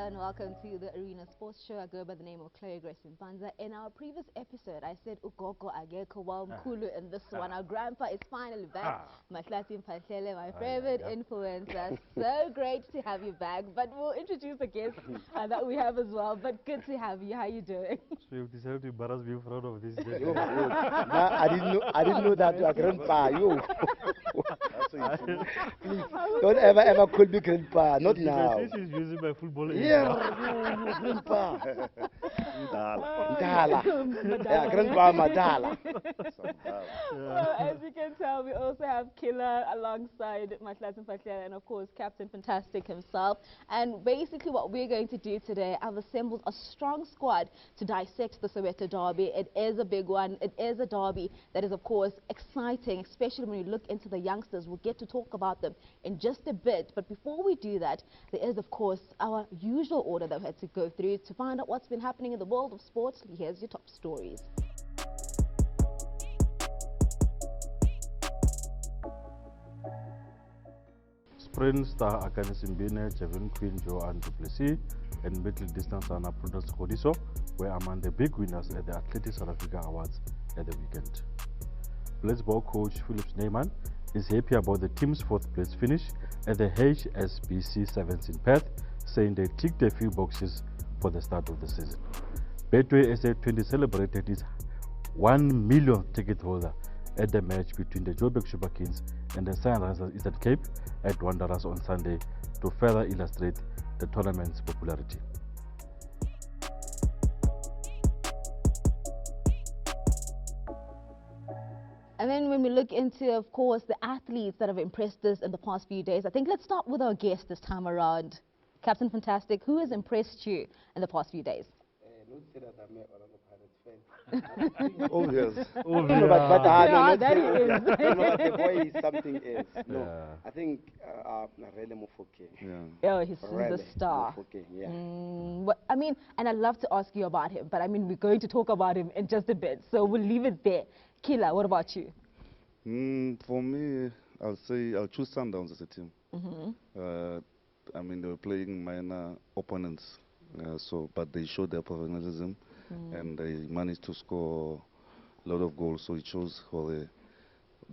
and welcome to the Arena Sports Show. I go by the name of Clauiee Grace Mpanza. In our previous episode, I said Ugogo Ageko Mkhulu, and this one, our grandpa is finally back. Mahlatse Mphahlele, my favorite influencer. So great to have you back. But we'll introduce the guests that we have as well. But good to have you. How are you doing? So you've decided to embarrass me in front of this I didn't know that you are grandpa. You. Please, don't ever call me grandpa. Not now. This is using my football. Yeah, grandpa. Madala. Yeah, grandpa Madala. Well, as you can tell, we also have Killer alongside Mahlatse Mphahlele and, of course, Captain Fantastic himself. And basically what we're going to do today, I've assembled a strong squad to dissect the Soweto derby. It is a big one. It is a derby that is, of course, exciting, especially when you look into the youngsters. We'll get to talk about them in just a bit. But before we do that, there is, of course, our usual order that we had to go through to find out what's been happening in the world of sports. Here's your top stories. Sprint star Akane Simbine, Javin Queen, Joe and Duplessis, and middle distance runner Prudence Khodiso were among the big winners at the Athletics South Africa Awards at the weekend. Blitzball coach Philips Neyman is happy about the team's fourth place finish at the HSBC Sevens in Perth, saying they ticked a few boxes for the start of the season. Betway SA20 celebrated its 1 million ticket holder at the match between the Joburg Super Kings and the Sunrisers Eastern Cape at Wanderers on Sunday to further illustrate the tournament's popularity. And then when we look into, of course, the athletes that have impressed us in the past few days, I think let's start with our guest this time around. Captain Fantastic, who has impressed you in the past few days? Obvious. Oh, No, but Yeah, no, that he is. no, the boy is something else. No, Yeah. I think Narele Mofoke. Yeah. Oh, he's the star. Mofoke, yeah. I mean, and I'd love to ask you about him, but I mean, we're going to talk about him in just a bit, so we'll leave it there. Killer, what about you? For me, I'll choose Sundowns as a team. I mean, they were playing minor opponents, but they showed their professionalism and they managed to score a lot of goals. So it shows for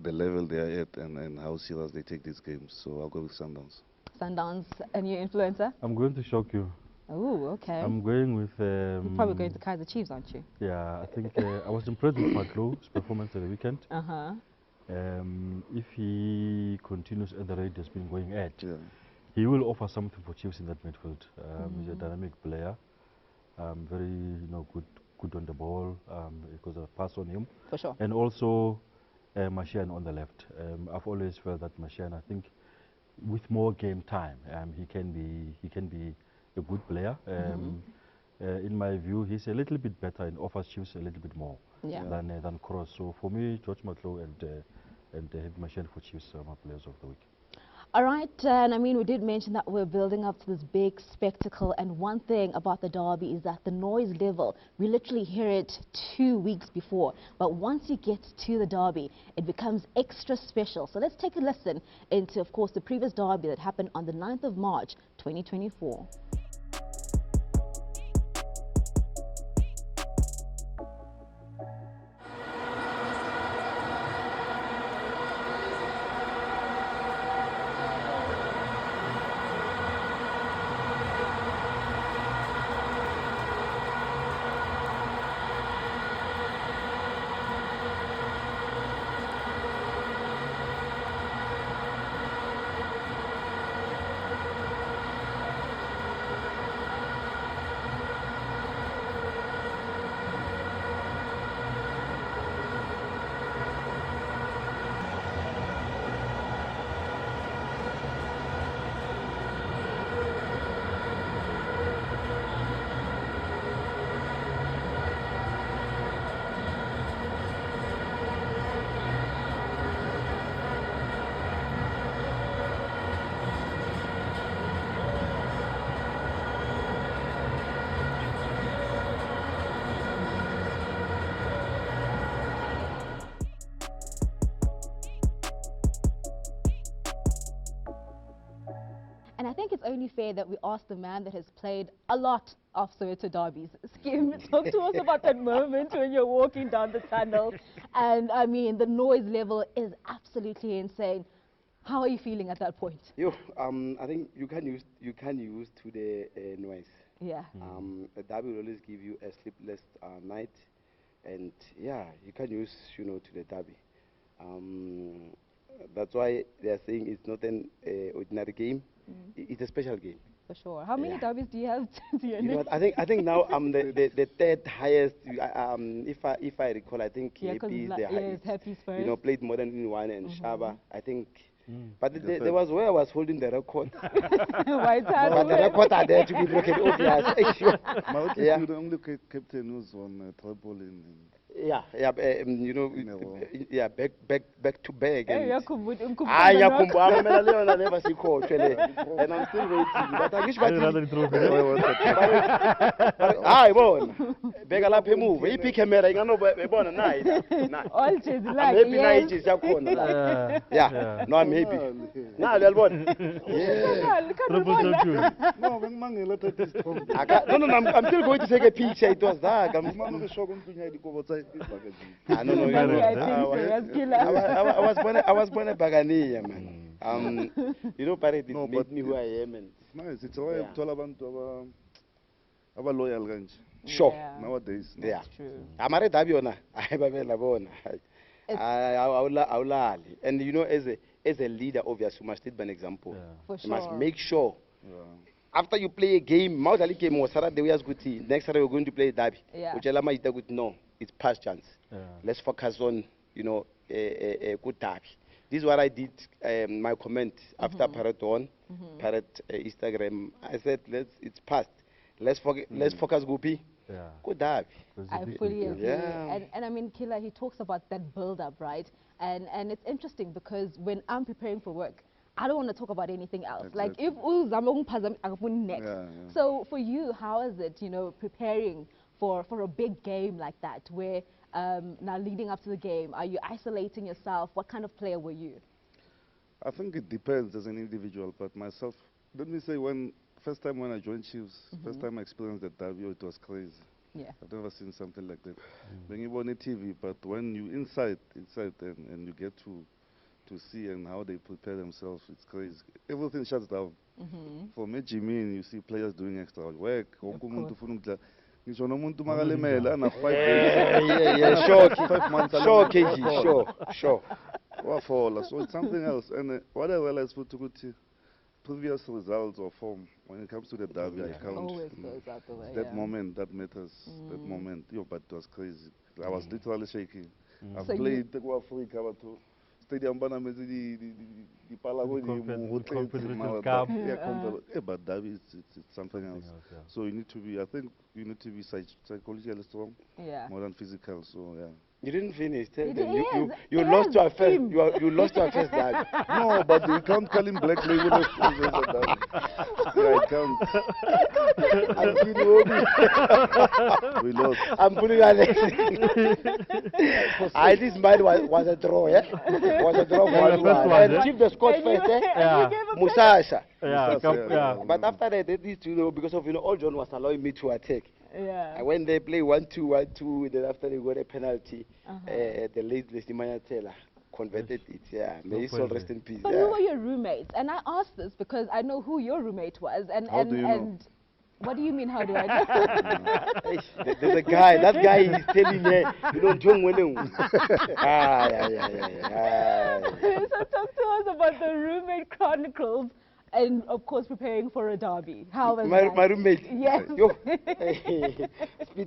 the level they are at and how serious they take these games. So I'll go with Sundowns. Sundowns, a new influencer? I'm going to shock you. Oh, okay. I'm going with... You're probably going to Kaiser Chiefs, aren't you? Yeah, I think I was impressed with Matlo's performance at the weekend. Uh-huh. If he continues at the rate he's been going at, Yeah. he will offer something for Chiefs in that midfield. He's a dynamic player, very good on the ball. Because of pass on him, For sure. and also Mashiane on the left. I've always felt that Mashiane, I think, with more game time, he can be a good player. In my view, he's a little bit better and offers Chiefs a little bit more than Cross. So for me, George Matlo and Mashiane for Chiefs are my players of the week. All right, and I mean, we did mention that we're building up to this big spectacle, and one thing about the derby is that the noise level, we literally hear it 2 weeks before, but once you get to the derby, it becomes extra special. So let's take a listen into, of course, the previous derby that happened on the 9th of March, 2024. And I think it's only fair that we ask the man that has played a lot of Soweto derbies. Skim, talk to us about that moment when you're walking down the tunnel. And I mean, the noise level is absolutely insane. How are you feeling at that point? I think you can use to the noise. Yeah. A derby will always give you a sleepless night, and yeah, you can use to the derby. That's why they are saying it's not an ordinary game. It's a special game. For sure. How many derbies do you have to your You know name? what, I think now I'm the third highest. If I recall, I think Yeah, 'cause Happy is the yes, highest. Happy's first. Played more than one, and Shaba, I think. But there was where I was holding the record. White But the record are there to be broken. Obvious. You're the only captain who's on treble in. Yeah, back to back. Hey, And Yakumbu, never see coach, and I'm still waiting. But I wish Begala move. He pick camera. You know, born a night. all just I'm like, happy yes. night is yeah. No, I'm happy. Now, they'll born. Yeah. No, when man let it is from. No, I'm still going to take a picture. It was that. Man, the show going to go outside. I don't know. I was born a Bagania, man. But it made me who I am. And it's nice. It's all about our loyal range. Sure. Yeah. Nowadays. Yeah. True. I'm a Dabiona. I have a Labona. And as a leader, obviously, you must lead by an example. For You sure. must make sure. After you play a game, Maudali came was Saturday we good team. Next Saturday we're going to play derby. Yeah. Which Alama is good. No, it's past chance. Yeah. Let's focus on a good derby. This is what I did. My comment after Parrot on Parrot Instagram. I said it's past. Let's focus Guppy. Yeah. Good derby. I fully agree. Yeah. And I mean, Killer, he talks about that build-up, right? And it's interesting because when I'm preparing for work, I don't want to talk about anything else. Like if next. Yeah. So for you, how is it, preparing for a big game like that, where now leading up to the game, are you isolating yourself? What kind of player were you? I think it depends as an individual, but myself, let me say first time when I joined Chiefs, first time I experienced the derby, it was crazy. Yeah. I've never seen something like that. When you on a TV, but when you inside and you get to see and how they prepare themselves, it's crazy. Everything shuts down. For me, Jimmy, you see players doing extra work. Ngisho nomuntu makalemela ana 5 days. Sure. Wafola. So it's something else. And what I realized for previous results or form, when it comes to the derby, I count. Always goes out the way. That moment, that matters. That moment, but it was crazy. I was literally shaking. I've So played the Africa, but stadium bana mezi di palago di Confederation Cup. but derby it's something else. Yeah. So you need to be. I think you need to be psychologically strong, Yeah. more than physical. So yeah. You didn't finish. Tell You them. did, You yes, lost your first. team. You lost your first derby. No, but you can't call him black label. Yeah, I can't. We lost. I'm putting on this mine was a draw, yeah? Was a draw for the first one, and yeah? Chief the scored And you- first, eh? Yeah. you gave a Musasha. Yeah. But after that, they did because of all John was allowing me to attack. Yeah. And when they play 1-2, then after they got a penalty, the late Leslie Taylor converted it. Yeah, may his soul rest in peace. But who were your roommates? And I asked this because I know who your roommate was. And How do you know? and what do you mean? How do I know? There's a guy. That guy is telling me, John William. So talk to us about the roommate chronicles. And of course, preparing for a derby. How was that? My roommate. Yes. Yo,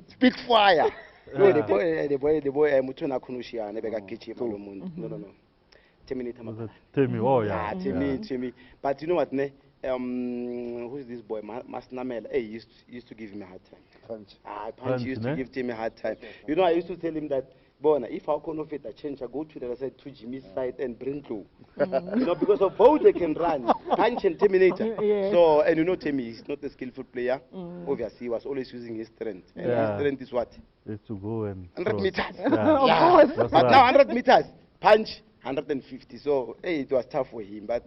spit fire. No, the boy, Mutuna Kunushia, Nebega Kichi, no. Temi, oh yeah. Timmy. But you know what, ne? Who's this boy? Masnamel. Hey, used to give him a hard time. Punch used to give Timmy a hard time. You know, I used to tell him that, Bona, if I can't fit a change, I go to the other side to Jimmy's side and bring through. Because of both they can run, punch and terminator. Yes. So, and Timmy is not a skillful player. Obviously, he was always using his strength. And his strength is what? It's to go and 100 throw. meters. Yeah. But now 100 meters, punch 150. So, hey, it was tough for him. But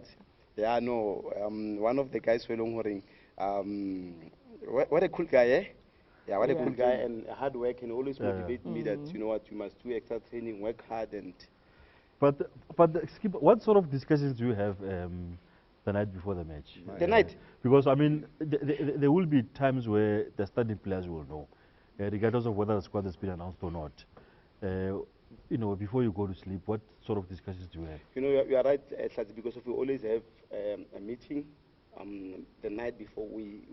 Yeah, no. One of the guys were what a cool guy, eh? Yeah, what a cool guy and hard work and always motivate me that you know what, you must do extra training, work hard and. But Skip, what sort of discussions do you have the night before the match? The night? Because I mean, there will be times where the starting players will know, regardless of whether the squad has been announced or not. You know, before you go to sleep, what sort of discussions do you have? You know, you are right, Tlati, because we always have a meeting the night before we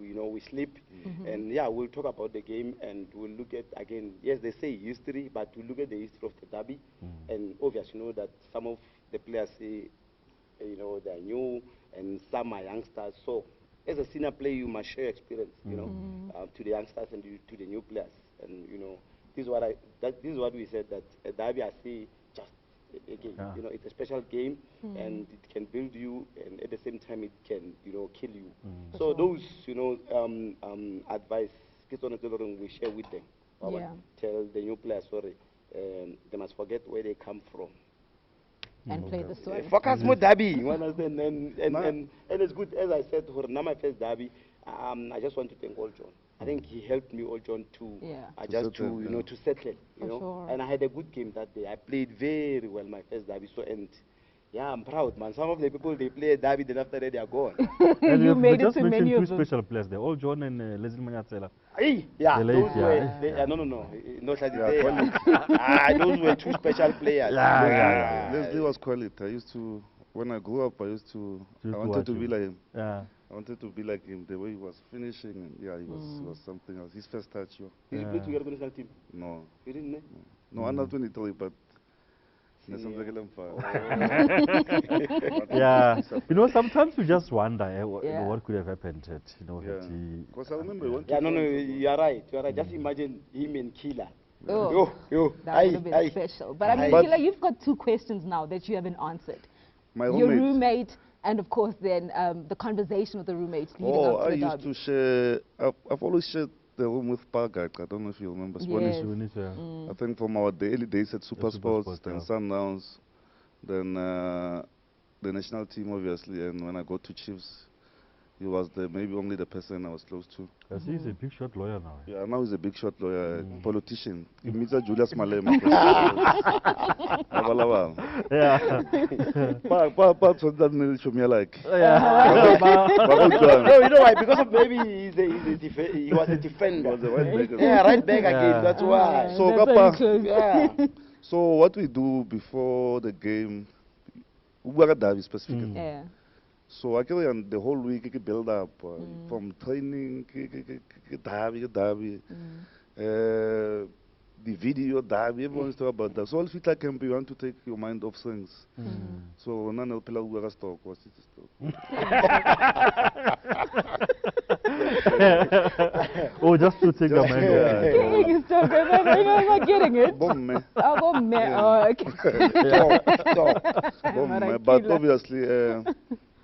sleep, and yeah, we'll talk about the game and we'll look at again. Yes, they say history, but we look at the history of the derby, and obviously, you know that some of the players say, you know, they're new and some are youngsters. So, as a senior player, you must share experience, you know, to the youngsters and to the new players, and you know. This is what we said, that a derby, I see just a game. You know, it's a special game, and it can build you, and at the same time it can, you know, kill you. So those, you know, advice we share with them. Tell the new players, sorry, they must forget where they come from. And play the story. Focus more derby, you understand? And it's good, as I said, for now my first derby, I just want to thank All John. I think he helped me, All John, to adjust to, you know, to settle, you know. And I had a good game that day. I played very well my first derby. So, and yeah, I'm proud, man. Some of the people, they play a derby, then after that they are gone. And you made it just to many of two them. special players there, All John and Leslie Manyatsela. Yeah, those were, those were two special players. Leslie was quality. I used to, when I grew up, I wanted to be like him. I wanted to be like him, the way he was finishing, and yeah, he was something else. His first touch, Did you play together with the national team? No. You didn't, eh? No, under 23, but yeah, you know, sometimes you just wonder you know, what could have happened. You know, because I remember you are right. You are right. Just imagine him and Killer. That would have been special. But I mean, Killer, you've got two questions now that you haven't answered. Your roommate. And of course, then the conversation with the roommates leading up to the derby. I used to share. I've always shared the room with Pargak. I don't know if you remember. I think from our early days at Super Sports, then Sundowns, then the national team, obviously. And when I got to Chiefs, he was maybe only the person I was close to. He's a big shot lawyer now. Yeah, now he's a big shot lawyer, politician. He meets Julius Malema. Yeah. But so that nearly show me like. No, you know why? Because of maybe he was a defender. He was a right back. Yeah, right back again. That's why. So, so what we do before the game, we are Davi specifically. So actually, the whole week it build up from training, Davi, the video, Davi, everyone's talking about that. So all fit like camp, you want to take your mind off things. So none of people will talk. What's it? Oh, just to take your mind off things. I'm not getting it. But obviously.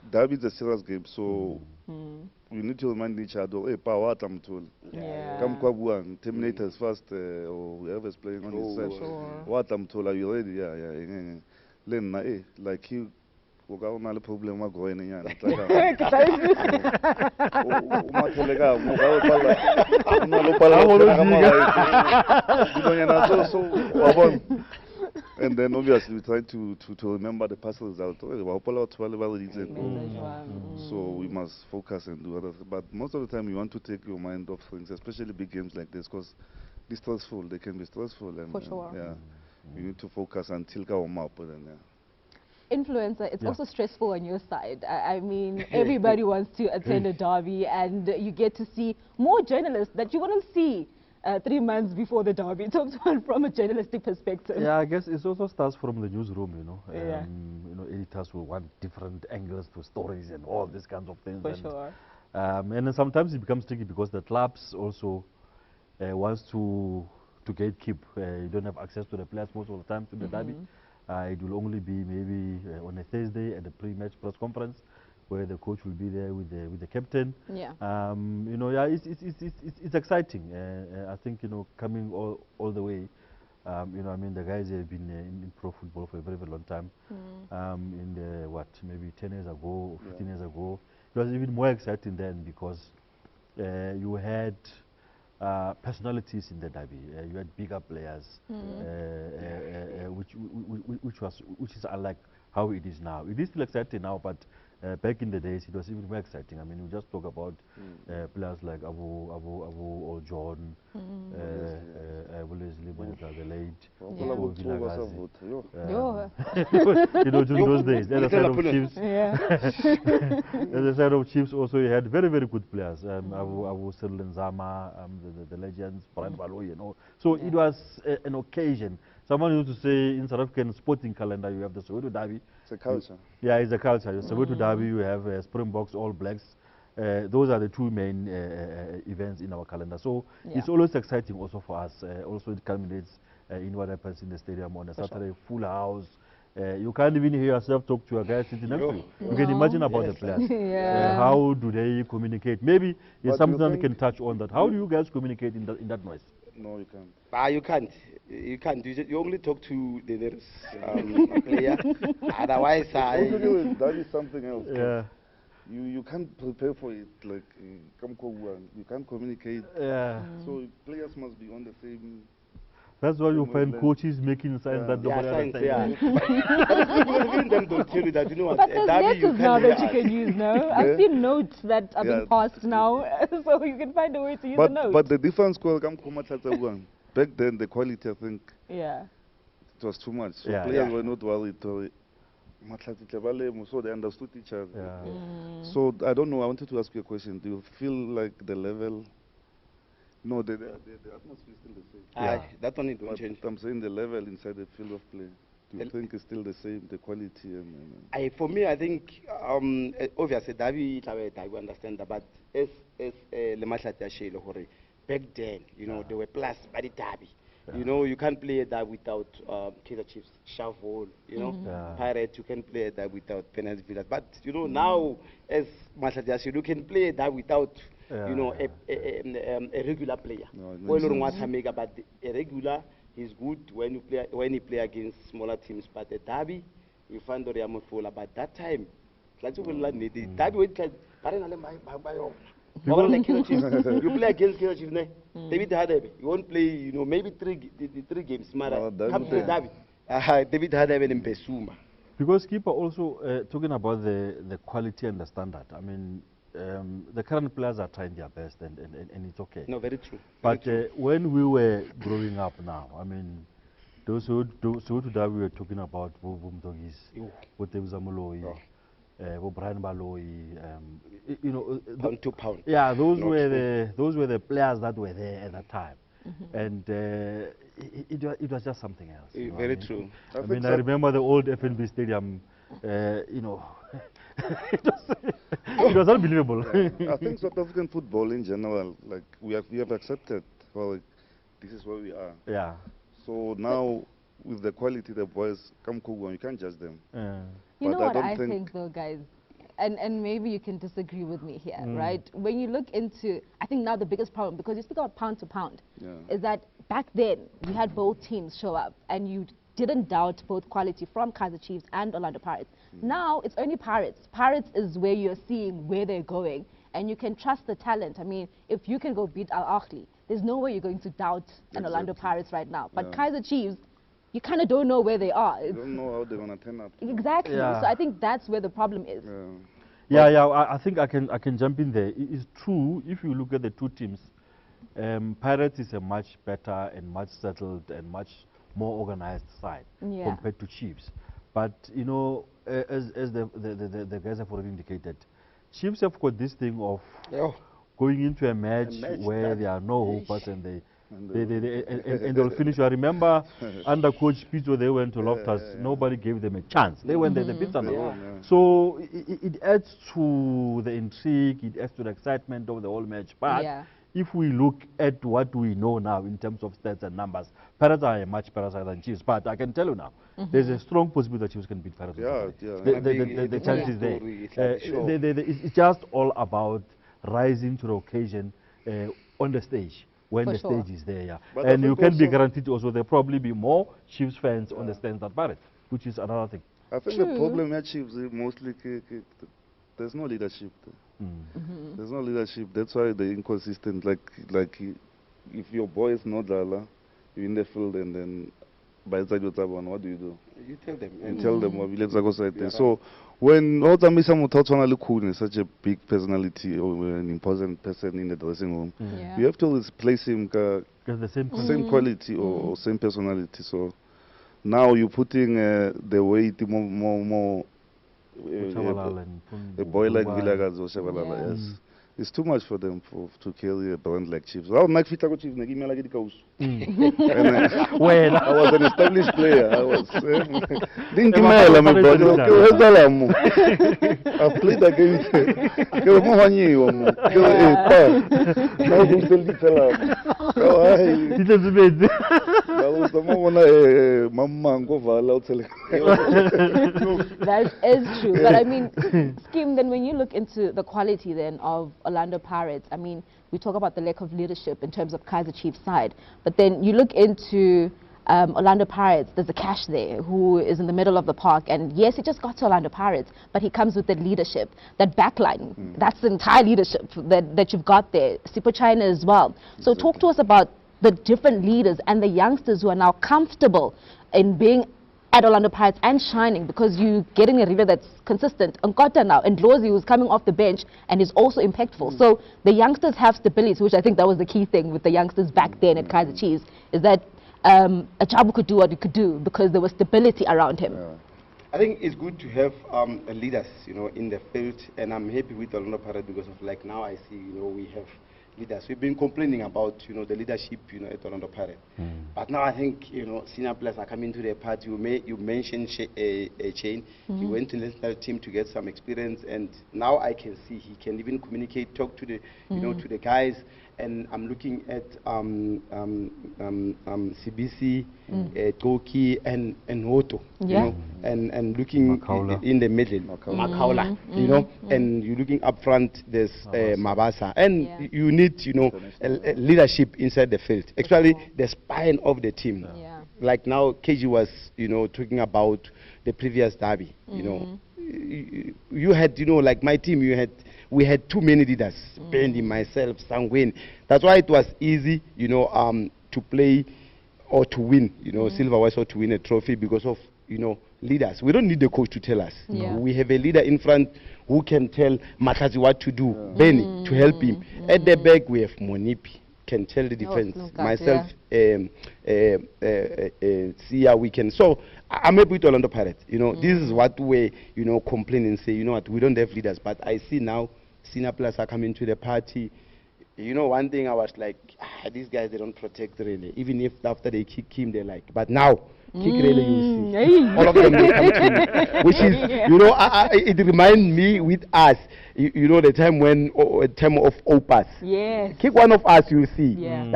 Derby is a serious game, so we need to remind each other, hey, power, come Kwabuang, Terminators first, or whoever's playing on this side. What I'm told, are you ready? Yeah. Then, like you, no problem, I'm going in. And then obviously we try to remember the past result. So we must focus and do other things. But most of the time you want to take your mind off things, especially big games like this, because they're stressful. They can be stressful. And, for sure. You need to focus until go up. Influencer, it's also stressful on your side. I mean, everybody wants to attend a derby, and you get to see more journalists that you wouldn't see 3 months before the derby. Talk to one from a journalistic perspective. Yeah, I guess it also starts from the newsroom, you know. You know, editors will want different angles to stories and all these kinds of things. For sure. And then sometimes it becomes tricky because the clubs also wants to gatekeep. You don't have access to the players most of the time to the derby. It will only be maybe on a Thursday at the pre-match press conference, where the coach will be there with the captain. Yeah. You know, yeah, it's exciting. I think, you know, coming all the way You know, I mean, the guys have been in pro football for a very, very long time. In the, what, maybe 10 years ago, or 15 years ago. It was even more exciting then because you had personalities in the derby. You had bigger players, which is unlike how it is now. It is still exciting now, but back in the days it was even more exciting. I mean, we just talk about players like Abu or John, Leslie the late, you know, during those days. At the side of Chiefs, at the side of Chiefs also you had very, very good players. Abu Sirlenzama, the legends, Brian Baloyi, you know. So it was an occasion. Someone used to say in South African sporting calendar you have the Soweto Derby. It's a culture. Yeah, it's a culture. Soweto Derby, you have Springboks, All Blacks. Those are the two main events in our calendar. So it's always exciting also for us. Also it culminates in what happens in the stadium on a Saturday, full house. You can't even hear yourself talk to a guy sitting next to you. You can imagine about the players. How do they communicate? Maybe it's something that we can touch on that. How do you guys communicate in that noise? No, you can't. You can't. You can't. You only talk to the nearest player. Otherwise, that is something else. Yeah. You can't prepare for it, like you can't communicate. Yeah. So players must be on the same. That's why you find coaches making signs that nobody understands. Even them don't tell you that, you know what. But there's letters now that you can use, no? I've seen notes that are being passed now, so you can find a way to use a note. But the difference, back then the quality, I think, it was too much. So players were not worried. So they understood each other. So I don't know, I wanted to ask you a question. Do you feel like the level? No, the atmosphere is still the same. That one don't change. I'm saying the level inside the field of play. Do you think it's still the same, the quality? For me, I think, obviously, Davi, I understand that, but as Mahlatse Mphahlele, back then, you know, they were plus by the Davi. You know, you can't play that without Kaizer Chiefs, Shavol, you know, Pirates, you can play that without Penalty Villas. But, you know, now, as Mahlatse Mphahlele, you can play that without, you know, a regular player. But a regular is good when you play against smaller teams. But the derby, you find the Yamofola. But that time, you play against Kaizer Chiefs, David Hadebe. You won't play, you know, maybe three games. Come to Derby. David Hadebe and Besuma. Because keeper also talking about the quality and the standard. I mean, the current players are trying their best, and it's okay. No, very true. But when we were growing up now, I mean, those who that we were talking about, Boom Doggies, Zamoloi, Brian Baloyi, you know, pound to pound. Yeah, those were the players that were there at that time, and it was just something else. Very true. I mean, I remember the old FNB Stadium. You know, it was unbelievable. I think South African football in general, like we have accepted, well, like, this is where we are. Yeah. So now with the quality, the boys come cool, you can't judge them. You know what I think though, guys, and maybe you can disagree with me here, right? When you look into, I think now the biggest problem, because you speak about pound to pound, is that back then you had both teams show up and you didn't doubt both quality from Kaizer Chiefs and Orlando Pirates. Now it's only Pirates. Pirates is where you're seeing where they're going, and you can trust the talent. I mean, if you can go beat Al Ahly, there's no way you're going to doubt an Orlando Pirates right now. But Kaizer Chiefs, you kind of don't know where they are. You don't know how they're going to turn up. Exactly. So I think that's where the problem is. I think I can jump in there. It is true, if you look at the two teams, Pirates is a much better and much settled and much more organized side compared to Chiefs. But, you know, as the guys have already indicated, Chiefs have got this thing of going into a match where there are no hopers and they'll finish. I remember under Coach Pito, they went to Loftus. Nobody gave them a chance. They went there, they beat them. So it adds to the intrigue, it adds to the excitement of the whole match. But if we look at what we know now in terms of stats and numbers, Pirates are a much better side than Chiefs. But I can tell you now, there's a strong possibility that Chiefs can beat Pirates. The chance is there. It's just all about rising to the occasion on the stage. when For the sure. stage is there, yeah. But I And you think can be also- guaranteed also there'll probably be more Chiefs fans on the stands at Barrett, which is another thing. I think the problem at Chiefs is mostly there's no leadership. There's no leadership. That's why they're inconsistent. If your boy is not Dala, you're in the field, and then by the time you're Taban, what do? You tell them. You tell them what let's go side there. So when Otamisa Mutotwana Lukun is such a big personality or an important person in the dressing room, Yeah. you have to always place him Because the same same quality or same personality. So now you're putting the weight more a boy like Villagaz or Shabalala, yes. It's too much for them to carry a brand like Chiefs. I was an established player. I was. I played against. That is true. But I mean, Skim, then when you look into the quality then of Orlando Pirates, I mean, we talk about the lack of leadership in terms of Kaizer Chiefs side, but then you look into Orlando Pirates, there's a Cash there who is in the middle of the park, and yes, he just got to Orlando Pirates, but he comes with that leadership, that backline, that's the entire leadership that you've got there. Sipo China as well. So talk to us about the different leaders and the youngsters who are now comfortable in being at Orlando Pirates and shining, because you're getting a leader that's consistent. Nkota now, and Dlozi, who's coming off the bench and is also impactful. So the youngsters have stability, which I think that was the key thing with the youngsters back then at Kaizer Chiefs, is that Achabu could do what he could do because there was stability around him. I think it's good to have leaders, in the field, and I'm happy with Orlando Pirates because of now I see, we have leaders. We've been complaining about, the leadership, at Orlando Pirates. But now I think, senior players are coming to the party. You mentioned Chain. He went to the national team to get some experience, and now I can see he can even communicate, talk to the, to the guys. And I'm looking at CBC, Toki, and Woto, and looking in the middle, Makaula, and you're looking up front, there's Mabasa, and you need, leadership inside the field, especially the spine of the team. Like now, KG was, talking about the previous derby, you had, like my team, we had too many leaders, Bendy, myself, Sangwin. That's why it was easy, to play or to win, Silverwise, or to win a trophy because of, leaders. We don't need the coach to tell us. We have a leader in front who can tell Mahlatse what to do, Benny, to help him. At the back, we have Monipi, can tell the defense. Myself, Sia, we can. So I'm happy with Orlando Pirates. This is what we, complain and say, what, we don't have leaders. But I see now senior players are coming to the party. One thing I was like, these guys, they don't protect really. Even if after they kick him, they like. But now, kick really, you see. All of them will come to me. Which is, it reminds me with us, the time when, time of Opas. Yes. Kick one of us, you see. There's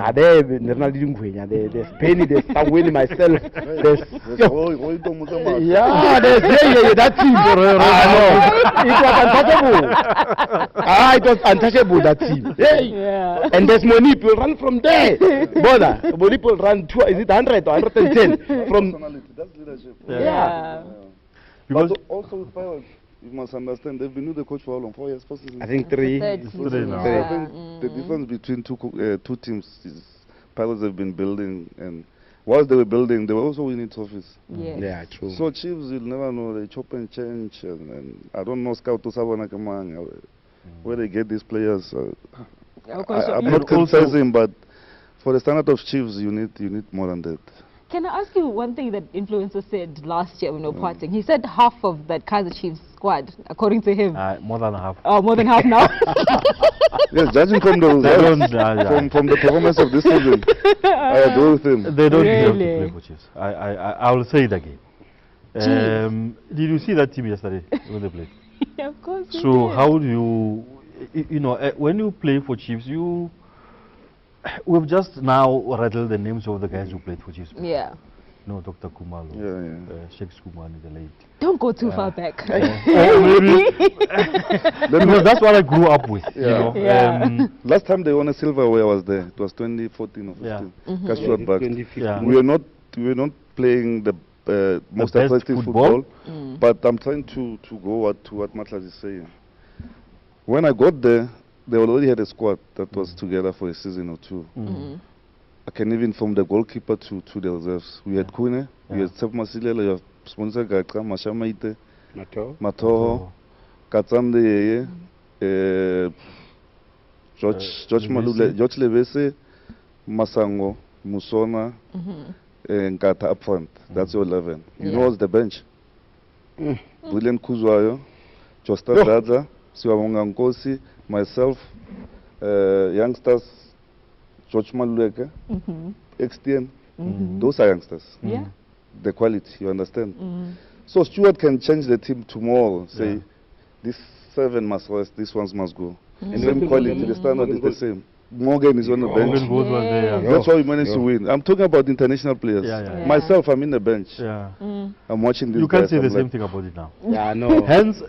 Penny, there's Sangweni, myself. There's that team. It was untouchable, that team. And there's Monipe will run from there. Brother, Monipe will run, is it 100 or 110? From that's leadership. Because but also with Pirates, you must understand, they've been with the coach for how long? 4 years, possibly? I think 3. I think the difference between two teams is Pirates have been building, and whilst they were building, they were also winning trophies. Yeah, true. So Chiefs, you'll never know, they chop and change, and I don't know Scout to Sabanakaman, where they get these players. I'm not criticizing, but for the standard of Chiefs, you need more than that. Can I ask you one thing that influencer said last year when we were partying? He said half of that Kaizer Chiefs squad, according to him. more than half. Oh, more than half now? Yes, judging from the results, from the performance of this season, I agree with him. They don't deserve to play for Chiefs. I will say it again. Did you see that team yesterday when they played? Yeah, of course. So how do you, when you play for Chiefs, we've just now rattled the names of the guys who played for Chiefs. Yeah. No, Dr. Kumalo. Sheikh Skumani, the late. Don't go too far back. Maybe. Because that's what I grew up with. You know. Last time they won a silverware was there. It was 2014 or 15. Back. 2015. We were not playing the most best attractive football. But I'm trying to go to what Mahlatse is saying. When I got there, they already had a squad that was together for a season or two. I can even from the goalkeeper to the reserves. We had Kune, we had Sef Masilela, we had Sponsor Gaka, Mashamaite, Matoho, Katsande, George Malule, George Levese, Masango, Musona, and Kata up front. That's your 11. You know what's the bench? Brilliant Kuzwayo, Josta Dada, Siwawonga Nkosi, myself, youngsters, George Maluleke, XTN, those are youngsters. The quality, you understand? So Stuart can change the team tomorrow, say, this 7 must rest, this ones must go. And same quality, the standard is the same. Morgan is on the bench. That's why we managed to win. I'm talking about international players. Myself, I'm in the bench. I'm watching this. You can't say the same thing about it now. Yeah, no. Hence,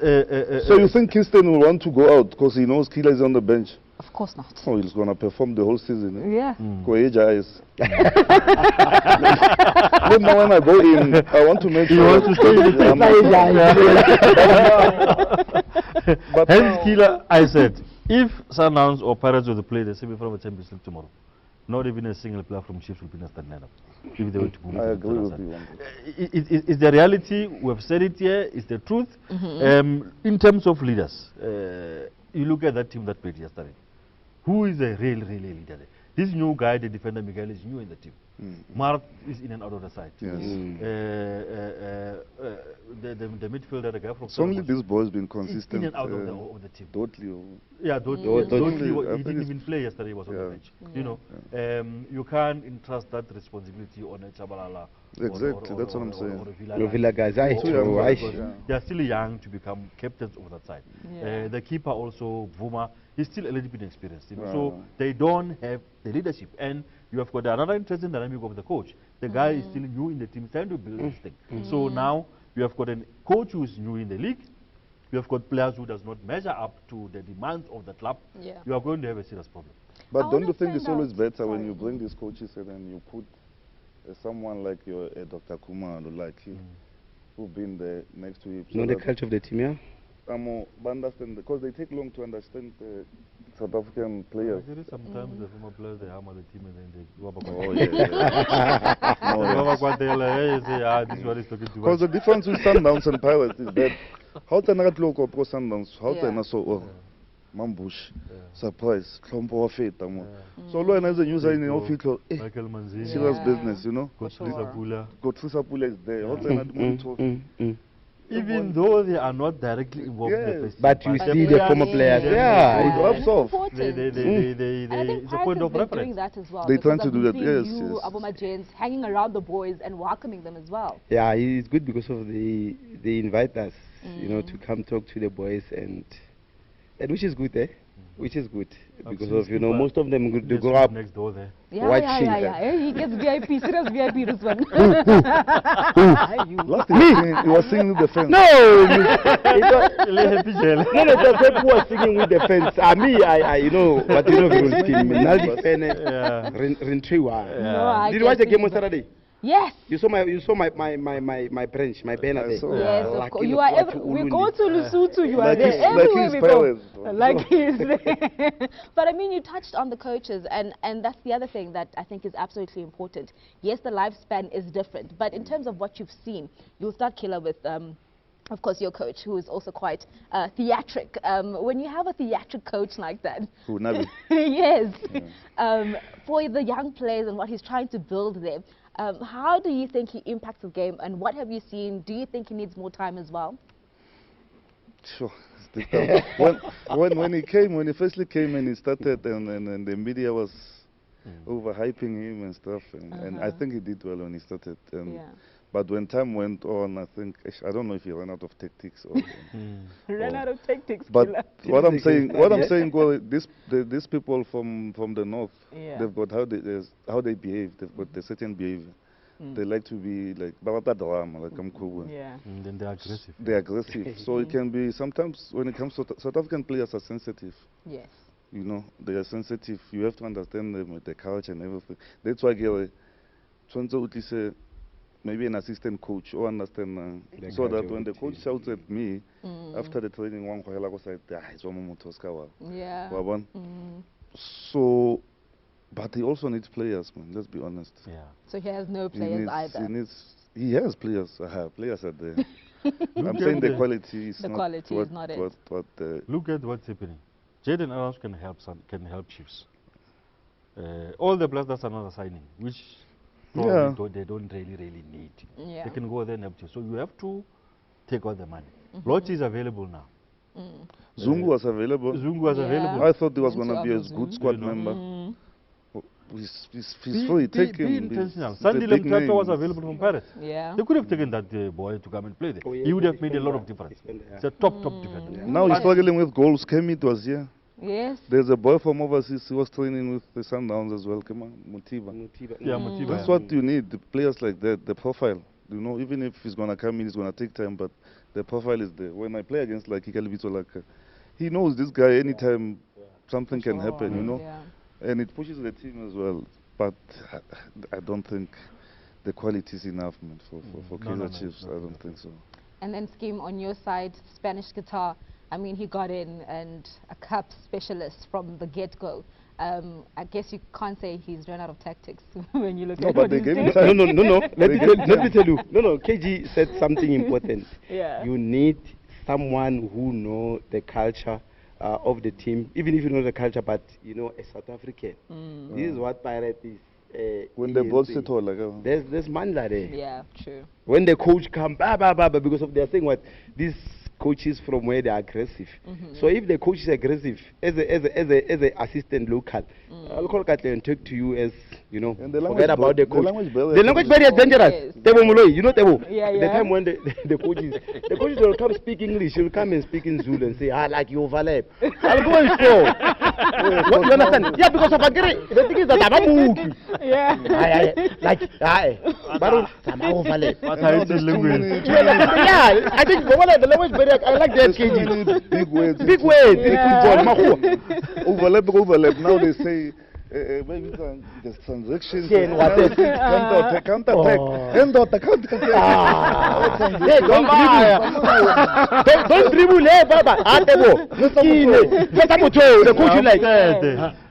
so you think Kirsten will want to go out because he knows Kila is on the bench? Of course not. Oh, he's going to perform the whole season. Yeah. Koeja eyes. Then now when I go in, I want to make sure. You want to stay in the But hence, Kila, I said, if Sundowns or Pirates were to play the semi-final of the Champions League tomorrow, not even a single player from Chiefs will be in a starting lineup. If they were to go. I agree with you. It's the reality. We have said it here. It's the truth. In terms of leaders, you look at that team that played yesterday. Who is a real leader there? This new guy, the defender Miguel, is new in the team. Mart is in and out of the side. Yes. The midfielder, the guy from. It's only this boy's been consistent. In and out of the team. Totally. Yeah, Dotli, he didn't even play yesterday. He was on the bench. You know, you can't entrust that responsibility on a Chabalala. Exactly, that's what I'm saying. Villa guys, they are still young to become captains of that side. The keeper also, Vuma, he's still a little bit inexperienced. You know? So they don't have the leadership. And you have got another interesting dynamic of the coach. The guy is still new in the team, trying to build this thing. So now you have got a coach who is new in the league. You have got players who does not measure up to the demands of the club. You are going to have a serious problem. But don't you think it's always better when you bring these coaches and then you put someone like your Dr. Kumalo, like him, who've been there next to him? Know the culture of the team, yeah? Understand, because they take long to understand the South African players. Sometimes the former players, they hammer the team and then they go up. Because the difference with Sundowns and Pirates is that how can I look at Sundowns, how can I so Mambush, surprise, Klompo of Fate. So, Loan as a user in the office, serious business, you know. Gotrisa Pula is there. How can I even though they are not directly involved in the festival. But you see the former players, it's a point of reference. Doing that as well. They trying to do that, yes. Aboma James, hanging around the boys and welcoming them as well. Yeah, it's good because of they invite us, you know, to come talk to the boys and which is good, which is good because of, you know, most of them they grow up next door there. Yeah. He gets VIP, serious VIP this one. Last time you were singing with the fans. No, the people were singing with the fans. I you know, but you know, did you watch the game on Saturday? Yes. You saw my branch, my banner there. Yes, of course. You are we go to Lesotho, you are there. Everywhere we go. Like he's there. But I mean, you touched on the coaches, and that's the other thing that I think is absolutely important. Yes, the lifespan is different, but in terms of what you've seen, you'll start Killer with of course, your coach, who is also quite theatric. When you have a theatric coach like that, yes, for the young players and what he's trying to build there, how do you think he impacts the game, and what have you seen? Do you think he needs more time as well? Sure. when he firstly came and he started, and the media was overhyping him and stuff, and I think he did well when he started. But when time went on, I think, I don't know if he ran out of tactics or ran out of tactics. But what I'm saying, well, these people from the north, they've got how they behave. They've got a certain behavior. They like to be like Babata drama, like I'm cool. Yeah. And then they're aggressive. They're aggressive. So it can be sometimes when it comes to South African players are sensitive. Yes. You know, they are sensitive. You have to understand them with the culture and everything. That's why say maybe an assistant coach or understand so that when the coach shouts at me after the training, one Yeah. So, but he also needs players, man. Let's be honest. Yeah. So he has no players either. He has players. Players are there. I'm saying the quality is not it. Look at what's happening. Jaden Adams can help Chiefs. All the players that are not signing, which they don't really need. Yeah. They can go there and help you. So you have to take all the money. Lotti is available now. Zungu was available. I thought he was going to be a good squad member. He's free. Take him. Be intentional. Sandy Lemtata was available from Paris. Yeah. They could have taken that boy to come and play there. He would have made a lot of difference. It's a top defender. Yeah. Now he's struggling with goals. Kemit was here. Yes. There's a boy from overseas who was training with the Sundowns as well. Come on, Mutiba. Yeah, Mutiba. That's what you need. The players like that, the profile. You know, even if he's gonna come in, it's gonna take time, but the profile is there. When I play against like Ikalibito, like he knows this guy. Anytime something can happen, you know, and it pushes the team as well. But I don't think the quality is enough, man, for Kaizer Chiefs. I don't think so. And then Scheme on your side, Spanish guitar. I mean, he got in and a cup specialist from the get-go. I guess you can't say he's run out of tactics when you look at but what they he's gave doing. him No. Let me tell you. No. KG said something important. Yeah. You need someone who knows the culture of the team, even if you know the culture, but you know a South African. This is what Pirate is. When they brought it all, like there's Mandla there. Yeah, true. When the coach comes, because of they're saying what these coaches from where they are aggressive. So if the coach is aggressive, as a assistant local, I'll call Katlego and talk to you as you know. Forget about the coach. The language barrier is dangerous. Tebo Muloi, you know Tebo. Yeah. The time when the coaches will come speak English, he'll come and speak in Zulu and say, like you overlap. I'll go and score. What, you understand? Yeah, because of agree. The thing is that I'm a move. Yeah. Baru sama overlap. Yeah, I think the language barrier. I like that KG. Big words. Big words in football. Overlap. Now they say maybe the transactions. Counter Hey, don't dribble, hey, Baba. The coach is like,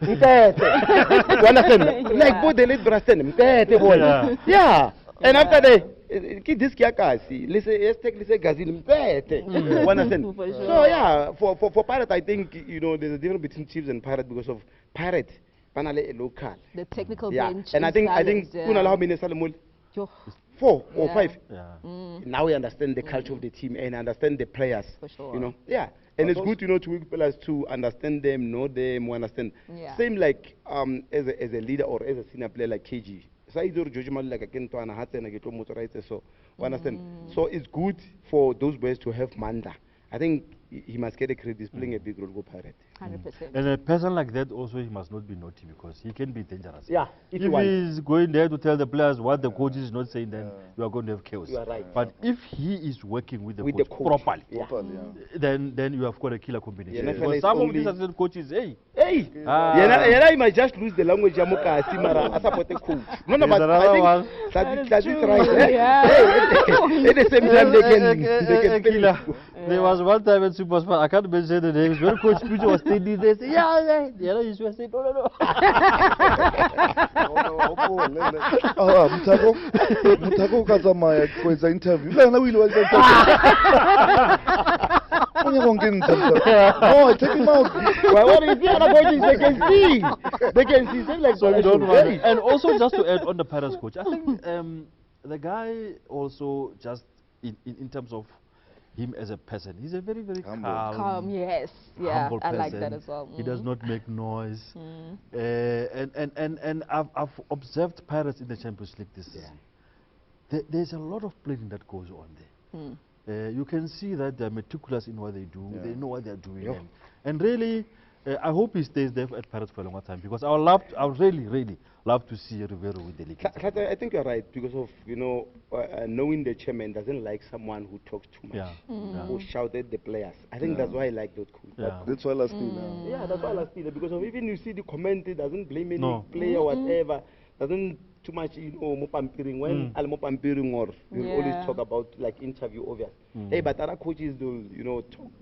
you understand? Like both the late Braston. Yeah. And after that. This let's say Gazin So yeah, for Pirate, I think there's a difference between Chiefs and Pirate because of Pirate, Panale local. The technical bench. And I think how many Salamul? 4 or 5. Yeah. Now we understand the culture of the team and understand the players. For sure. Yeah. And it's good, to weak players to understand them, know them, understand. Yeah. Same like as a leader or as a senior player like KG. So understand. So it's good for those boys to have Manda. I think he must get a credit. He's playing a big role for Pirate. 100%. And a person like that also, he must not be naughty because he can be dangerous. Yeah. If he's going there to tell the players what the coach is not saying, then you are going to have chaos. You are right. But if he is working with the coach properly, then you have got a killer combination. Yeah, because some of these assistant coaches, he might just lose the language. I support the coach. No, but I think that's right. At the same time, they can There was one time at Super Sport, I can't mention the names, when Coach Pujo was standing there, saying, you should say, no. Mutako kazama kwenza interview. No, take him out. What is the other coaches? They can see. Like so you don't want it. And also, just to add on the Paris coach, I think the guy also just in terms of him as a person, he's a very, very calm, yes, yeah, humble I person. like that as well. He does not make noise. And I've observed Pirates in the Champions League this season. There's a lot of planning that goes on there. You can see that they're meticulous in what they do. They know what they're doing. And really, I hope he stays there at Pirates for a longer time because I would really love to see Rivero with the league. I think you're right because of knowing the chairman doesn't like someone who talks too much, who shouted at the players. I think that's why I like that coach. Yeah. That's why last year. Yeah, that's why last year because of even you see the comment, it doesn't blame any player whatever, doesn't too much mopampiring when al mopampiring or you always talk about like interview obvious. Hey, but other coaches they'll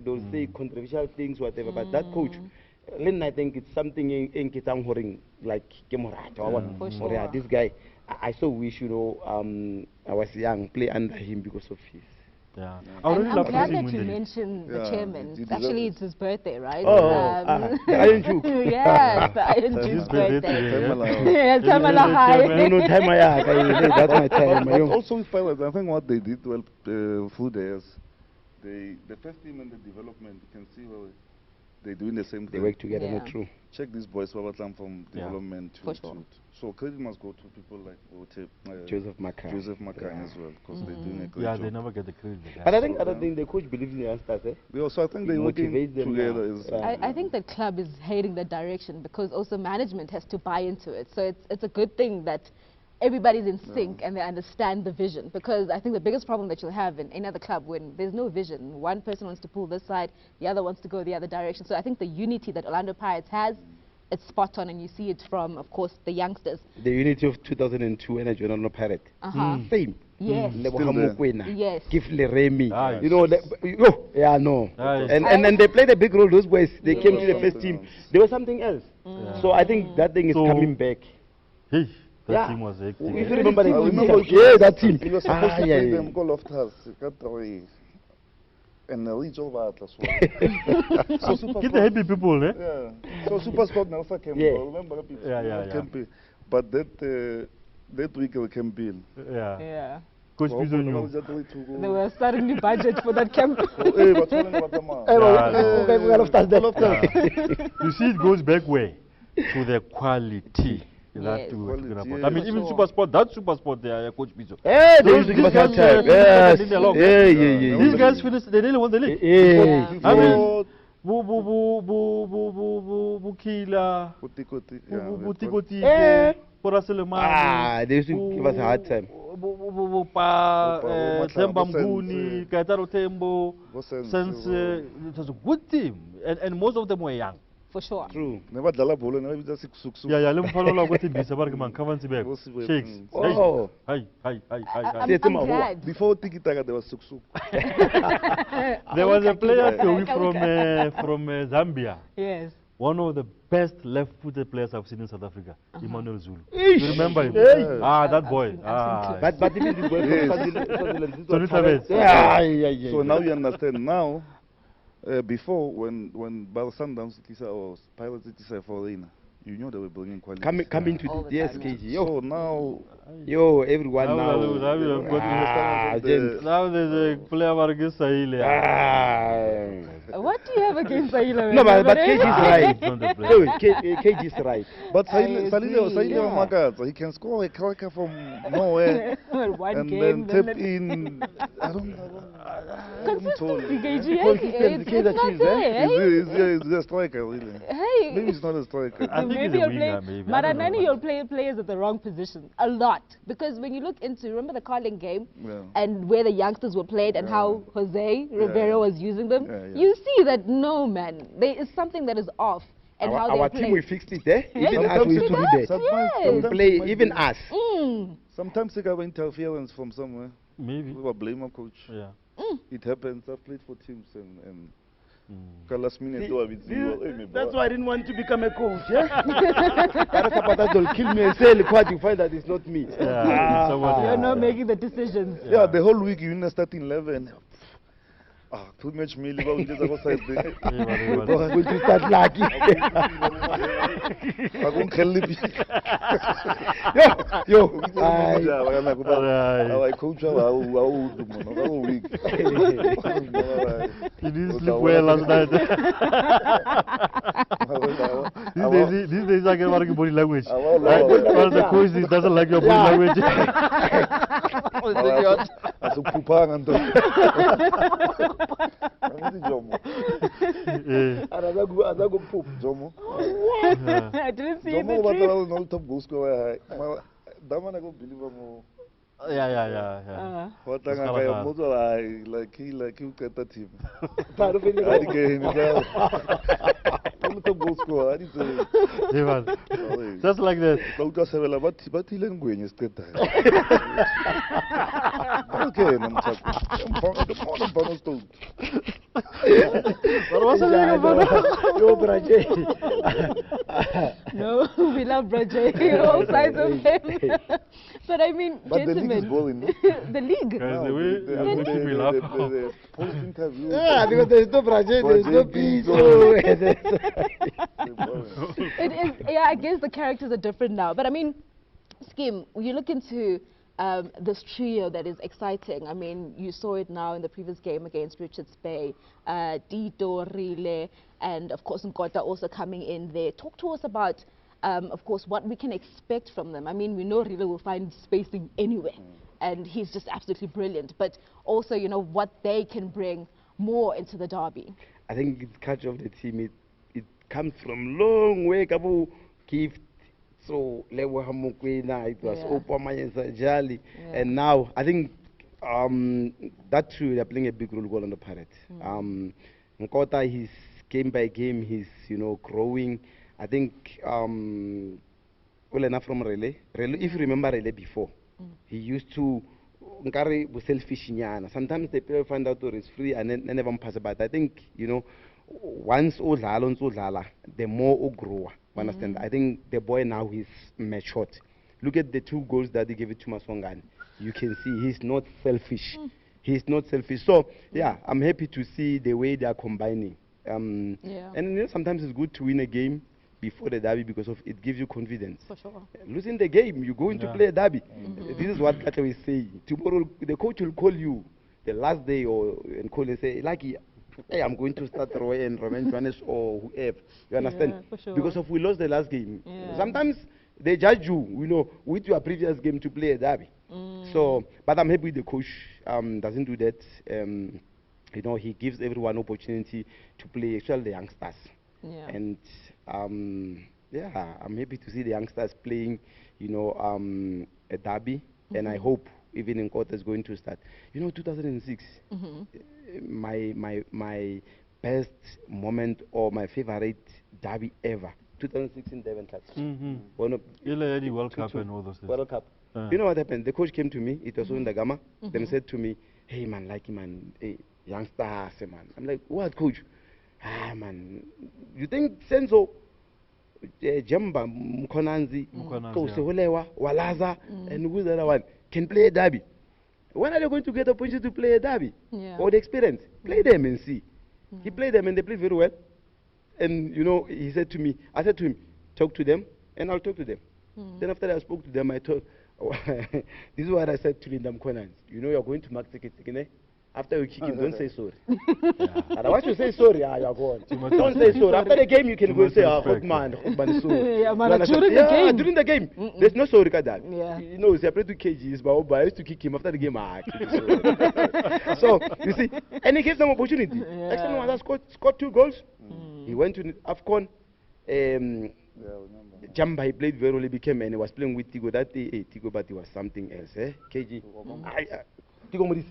they'll say controversial things whatever, but that coach. Then I think it's something in Kitang Horing, like this guy. I so wish I was young, play under him because of his. Yeah. I'm glad that you mentioned the chairman. Actually, it's his birthday, right? The Iron Duke. Yes, the Iron Duke's birthday. Yeah, that's my time. But also with pilots, I think what they did well through the years, the first team and the development, you can see well, they're doing the same thing. They work together, not true. Check these boys from development to so credit must go to people like Joseph Makang as well, because they're doing a great job. They never get the credit. But I think other thing the coach believes in the youngsters. So I think they motivate them together. I think the club is heading that direction because also management has to buy into it. So it's a good thing that everybody's in sync and they understand the vision, because I think the biggest problem that you'll have in any other club when there's no vision, one person wants to pull this side, the other wants to go the other direction. So I think the unity that Orlando Pirates has, it's spot on, and you see it from, of course, the youngsters. The unity of 2002 energy Orlando Pirates. Same. Yes. Yes. Give Leremi. And they played a big role. Those boys, they came to the first team. They were something else. So I think that thing is coming back. Hey. That team was hectic. If you remember that team. He was supposed to play them goal of us. And reach over at us. Get the happy people, eh? Yeah. So Super Sport Nelson came. Remember people? Yeah. But that week we came in. Yeah. Coach Bizo knew. They were starting the budget for that camp. You see, it goes back way to the quality. That we were talking about. I mean, even Super Sport, that Super Sport there, Coach Bizo. Hey, they used to give us hard time. Yes. These guys finished, they really won the league. I mean, Bukila, Butikoti, they used to give us a hard time. Sembamguni, Kaitaro Tembo, since it was a good team, and most of them were young. For sure. True. Never dala bolo, never just Yeah, let me follow up with him. Man, come on, Shakes. Oh. Hi. I'm glad. Before Tiki Taka, there was suk. There was a player from Zambia. Yes. One of the best left-footed players I've seen in South Africa, Emmanuel Zulu. You remember him? That boy. But even this boy So now you understand. Now, before when Bal Sundowns or Pirates for Arena, you know they were bringing quality. Coming to the KG. So now, everyone now there's a player against Sahile. What do you have against Sahile? No, but KG is right. KG is right. But Sahile Magaza, he can score a cracker from nowhere and then tap in. I don't know. Consistency, KG. He's a striker, really. Hey. Maybe he's not a striker. I think he's a winger, maybe. Maranani, you'll play players at the wrong position a lot, because when you look into, remember the Carling game and where the youngsters were played and how Jose Rivero was using them, you see that no, man, there is something that is off. And our team, we fixed it there. Even us, we used to be there. We play, even us. Sometimes they got interference from somewhere. Maybe. We were blame a coach. Yeah. It happens. I've played for teams and last minute that's why I didn't want to become a coach. They'll kill me and say, Lekgwathi, you find that it's not me. You're not making the decisions. Yeah, the whole week you in the starting 11. Too much meal. We just outside there. Going to start lucky. I won't kill you. I coach our week. You didn't sleep well last night. These days I get working body language. Because the coach doesn't like your body language. Azago poop, Jomo. I didn't see Jomo the was trip. not top goal scorer. That man I go believe him. Yeah. What That's I kinda moto like he get that team. Part of it. I get him. Top goal scorer. I need to. Yeah, man. Just like that. Cloud Savela, but he learned going instead. Okay, I'm talking. What was it about? Yo, Braje. No, we love Braje, all sides of him. But I mean, But the gentlemen, league is balling. the league. Guys, the way you make me laugh. The post interview. Yeah, because there's no Braje, there's no peace. It is, yeah, I guess the characters are different now. But I mean, Skim, you look into this trio that is exciting. I mean, you saw it now in the previous game against Richards Bay. Dito, Rile, and of course Nkota also coming in there. Talk to us about, of course, what we can expect from them. I mean, we know Rile will find spacing anywhere, and he's just absolutely brilliant. But also, you know, what they can bring more into the derby. I think the culture of the team, it comes from long way. Kabu gift. So Lekgwathi and Katlego, it was Opama and Jali, and now I think that too they're playing a big role on the Pirates. Nkota, he's game by game, he's growing. I think well enough from Relay. If you remember Relay before, he used to selfish. Sometimes the player find out that it's free and then never pass it. But I think once the more grow. Understand? I think the boy now is matured. Look at the 2 goals that he gave it to Masongane. You can see he's not selfish. He's not selfish. So yeah, I'm happy to see the way they are combining. And sometimes it's good to win a game before the derby because of it gives you confidence. For sure. Losing the game, you're going to play a derby. This is what Katlego is saying. Tomorrow the coach will call you the last day and call and say, Lucky, hey, I'm going to start Roy and Roman Johannes or whoever. You understand? Yeah, for sure. Because of we lost the last game. Yeah. Sometimes they judge you, with your previous game to play a derby. So, but I'm happy the coach doesn't do that. He gives everyone opportunity to play, especially the youngsters. Yeah. And I'm happy to see the youngsters playing, a derby. And I hope even in quarter is going to start. 2006. My best moment or my favorite derby ever, 2006 in Devon Club. World Cup and all those things. World Cup. You know what happened? The coach came to me, it was in the Gama, then said to me, hey man, hey, youngsters, man. I'm like, what coach? Man, you think Senzo, Jamba, Mkonanzi, Koseholewa, Walaza, and who's the other one, can play a derby? When are they going to get the opportunity to play a derby? Or the experience? Play them and see. He played them and they played very well. And he said to me, I said to him, talk to them and I'll talk to them. Then after I spoke to them, I told, this is what I said to Linda Mkonans. You're going to mark tickets, after you kick him, don't say sorry. Otherwise you say sorry, you're gone. Don't say sorry. After the game, you can go and say, good man, sorry. During the game, there's no sorry, Kadal. Separate to KGs, but I used to kick him after the game. So, you see, and he gave them opportunity. Next time, he scored 2 goals. He went to AFCON. Jamba, he played very well, he became, and he was playing with Tigo that day. Tigo, but he was something else, KG. Tigo Modis.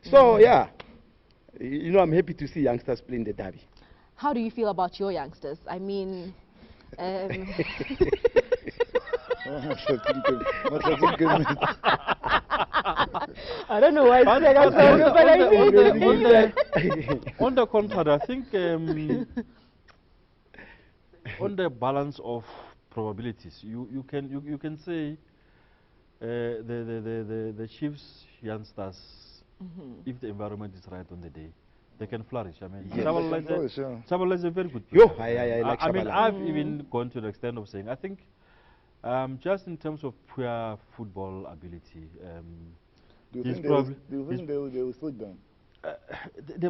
So, I'm happy to see youngsters playing the derby. How do you feel about your youngsters? I mean, I don't know why I said that so good, but I mean, on the contrary, I think on the balance of probabilities, you can say the Chiefs youngsters, if the environment is right on the day, they can flourish. I mean, Chabala is a very good player. I mean, I've even gone to the extent of saying, I think, just in terms of pure football ability, do you think they will restrict them? They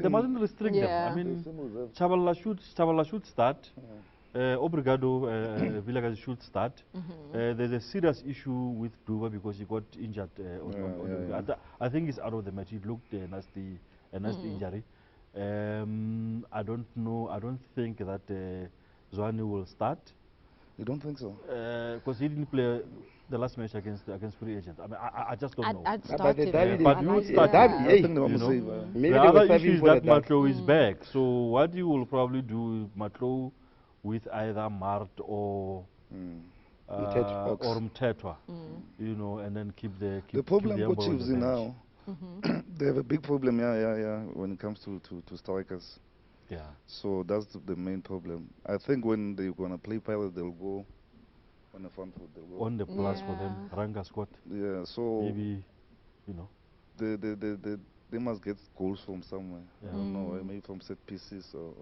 mustn't restrict them. I mean, Chabala should start. Obrigado Villagaz should start. There's a serious issue with Duva because he got injured. I think he's out of the match. It looked a nasty injury. I don't know. I don't think that Zwane will start. You don't think so? Because he didn't play the last match against free agents. I mean, I just don't know. I'd But start the him. Derby, But you would start Derby, him. hey, I think they want you to know. save. maybe The they will other save issue him is for the that derby. Matlo is back. So what you will probably do, Matlo, with either Mart or Mtetwa, you know, and then keep the The problem keep for the Chiefs on the now, they have a big problem, when it comes to strikers. Yeah. So that's the main problem. I think when they're gonna play Pirates, they'll go on the front foot. They'll go. On the plus for them, Ranga squad. Yeah. So Maybe, you know. they must get goals from somewhere. Yeah. I don't know, maybe from set pieces or.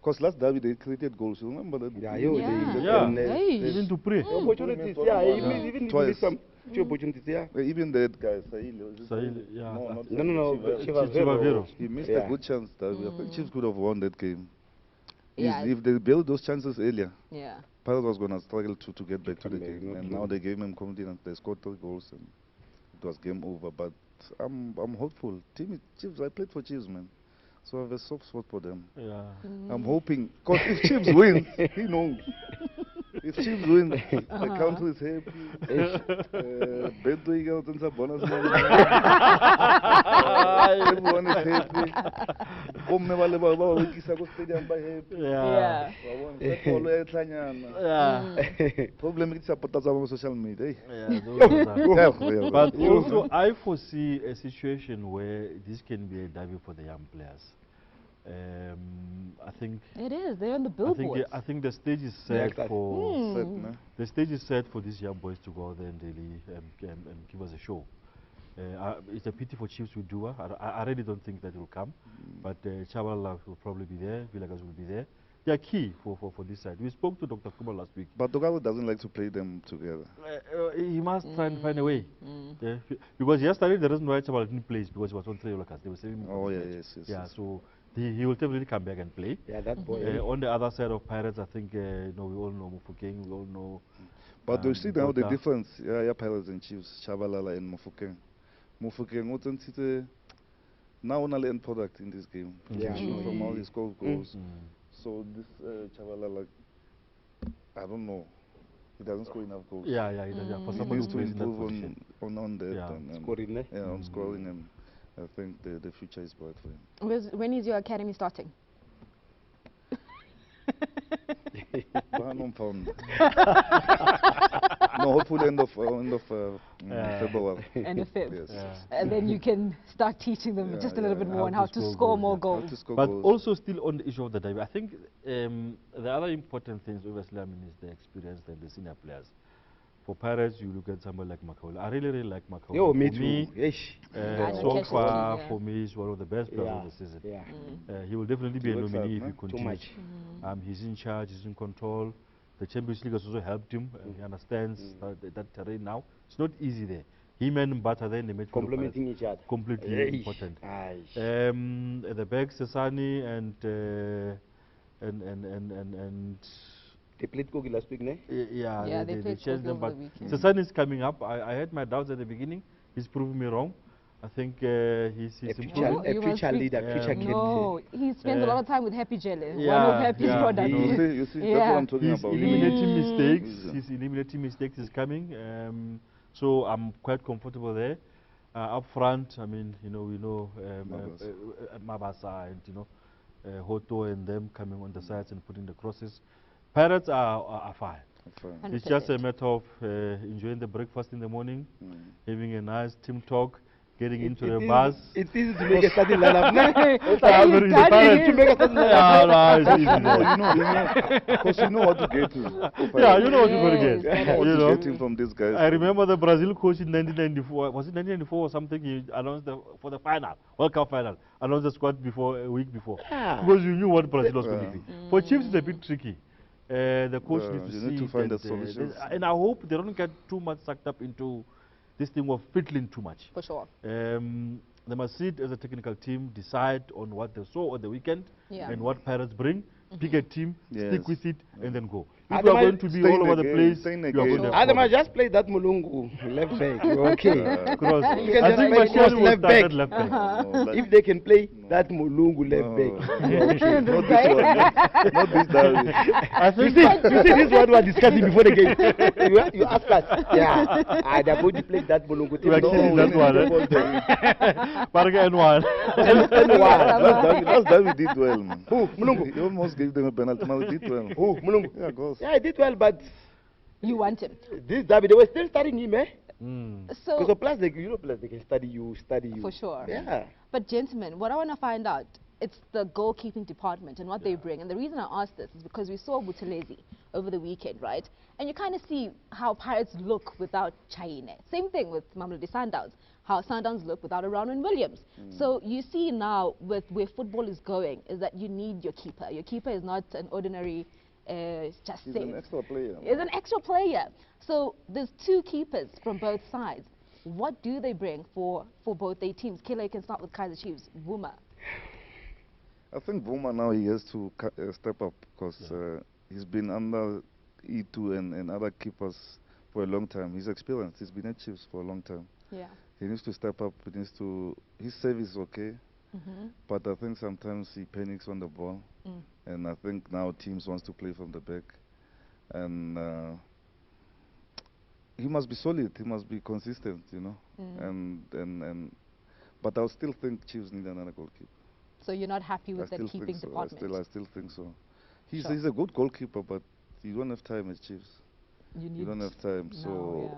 Because last derby they created goals. You remember that? Yeah, Even to pray. opportunities. Yeah, even if you miss some few opportunities. Yeah. Even that guy, Sahil. Yeah. No, Chivavero. He missed Yeah. a good chance. I think Chiefs could have won that game. Yeah. If they built those chances earlier, Yeah. Pirates was going to struggle to get back to the come back, game. not And to now win. they gave him confidence. They scored 3 goals and it was game over. But I'm hopeful. Chiefs, I played for Chiefs, man. So I have a soft spot for them. Yeah. I'm hoping. Because if Chiefs win, he knows. If Chiefs win, the country is happy. Bedouin girls and some bonus money. Everyone is happy. Yeah. Yeah. Problem is on social media. Yeah, those are- Yeah. But also, I foresee a situation where this can be a derby for the young players. I think It is. They're on the billboards. I think the stage is set for the stage is set for these young boys to go out there and really and give us a show. It's a pity for Chiefs with Dua. I really don't think that will come, but Chabala will probably be there. Villagas will be there. They are key for this side. We spoke to Dr. Kumar last week. But Dogalo doesn't like to play them together. He must try and find a way. Yeah, because yesterday the reason why Chabala didn't play is because he was on 3 Olakas. They were saying, Oh, yeah, yes. so he will definitely come back and play. Yeah, that boy. On the other side of Pirates, I think we all know Mufokeng, we all know. But you see now the Bota. difference, Pirates and Chiefs, Chabalala and Mufokeng. Mufokeng, what's in now only end product in this game. Yeah. From all his goals. So this Chabalala, I don't know. He doesn't score enough goals. Yeah. For He someone needs who to plays in that improve position. on that. Yeah. And Scoring, eh? Yeah, on scoring, and I think the future is bright for him. When is your academy starting? No, hopefully end of February. End of Feb. Yes. Yeah. And then you can start teaching them just a little bit more on how to score more goals. How to score But goals. also still on the issue of the derby, I think the other important things, obviously, is the experience and the senior players. For Pirates, you look at somebody like Makaula. I really like Makaula. Yo, me For too. me, I so catch far, it too, for me, he's one of the best players of the season. Yeah. He will definitely be a works nominee if hard, he no? continues. Too much. He's in charge, he's in control. The Champions League has also helped him. He understands that terrain now. It's not easy there. Him and Mbata there in the midfield. Complementing each other. Completely important. Aye. At the back, Sesani and They played Kogi last week, ne? Yeah, they played changed them, Kogi but over the weekend. Sesani is coming up. I had my doubts at the beginning. He's proving me wrong. I think he's A improved. future leader, future kid. No, he spends a lot of time with Happy Jelly, one yeah, of Happy's yeah, products. You see, that's what Yeah. I'm talking He's about. eliminating mistakes. Easy. He's eliminating mistakes is coming. So I'm quite comfortable there. Up front, I mean, we know Mabasa and Hoto and them coming on the sides and putting the crosses. Pirates are fine. Fine. It's just a matter of enjoying the breakfast in the morning, having a nice team talk, getting into the bus. It's easy to make a starting lineup. To make a starting Because you know what to get to. Yeah, you know what you're going Yes, to that get. is You know, Getting from these guys. I remember the Brazil coach in 1994. Was it 1994 or something? He announced for the final, World Cup final, announced the squad a week before. Yeah. Because you knew what Brazil was going to be. For Chiefs, it's a bit tricky. The coach needs to you see need to it find and, the solutions. and I hope they don't get too much sucked up into this thing of fiddling too much. For sure. They must sit as a technical team, decide on what they saw on the weekend Yeah. and what Pirates bring, pick a team, Yes. stick with it, and then go. People are going to be all over the place. You are going to have Adama, just play that Mulungu left back. You're okay. cross. You can I just think play cross Mashel left will back. start at left back. If they can play that Mulungu left back. You're okay. Not this one. Not this derby. I think You see, this is what we were discussing before the game. You ask us, yeah, they're going to play that Mulungu team. we are killing that one. Barga and one. Last time we did well, man. Who? Mulungu? He almost gave them a penalty. Man, we did well. Who? Mulungu? Yeah, goals. Yeah, I did well, but You want him. this derby, they were still studying him, eh? So, Because plus, they can study you. for sure. Yeah. But gentlemen, what I want to find out, it's the goalkeeping department and what they bring. And the reason I asked this is because we saw Buthelezi over the weekend, right? And you kind of see how Pirates look without Chaine. Same thing with Mamelodi Sundowns, how Sundowns look without a Ronwen Williams. So you see now with where football is going is that you need your keeper. Your keeper is not an ordinary just He's save. an extra player. Is an extra player. So there's two keepers from both sides. What do they bring for both their teams? Killer, you can start with Kaizer Chiefs. Vuma. I think Vuma now he has to step up because he's been under E2 and other keepers for a long time. He's experienced. He's been at Chiefs for a long time. Yeah. He needs to step up. He needs to. His save is okay, but I think sometimes he panics on the ball, and I think now teams wants to play from the back, and he must be solid. He must be consistent, you know, and but I still think Chiefs need another goalkeeper. So you're not happy I with still that keeping think so. department? I still think so. He's Sure. he's a good goalkeeper, but you don't have time at Chiefs. You need You don't have time, no, so.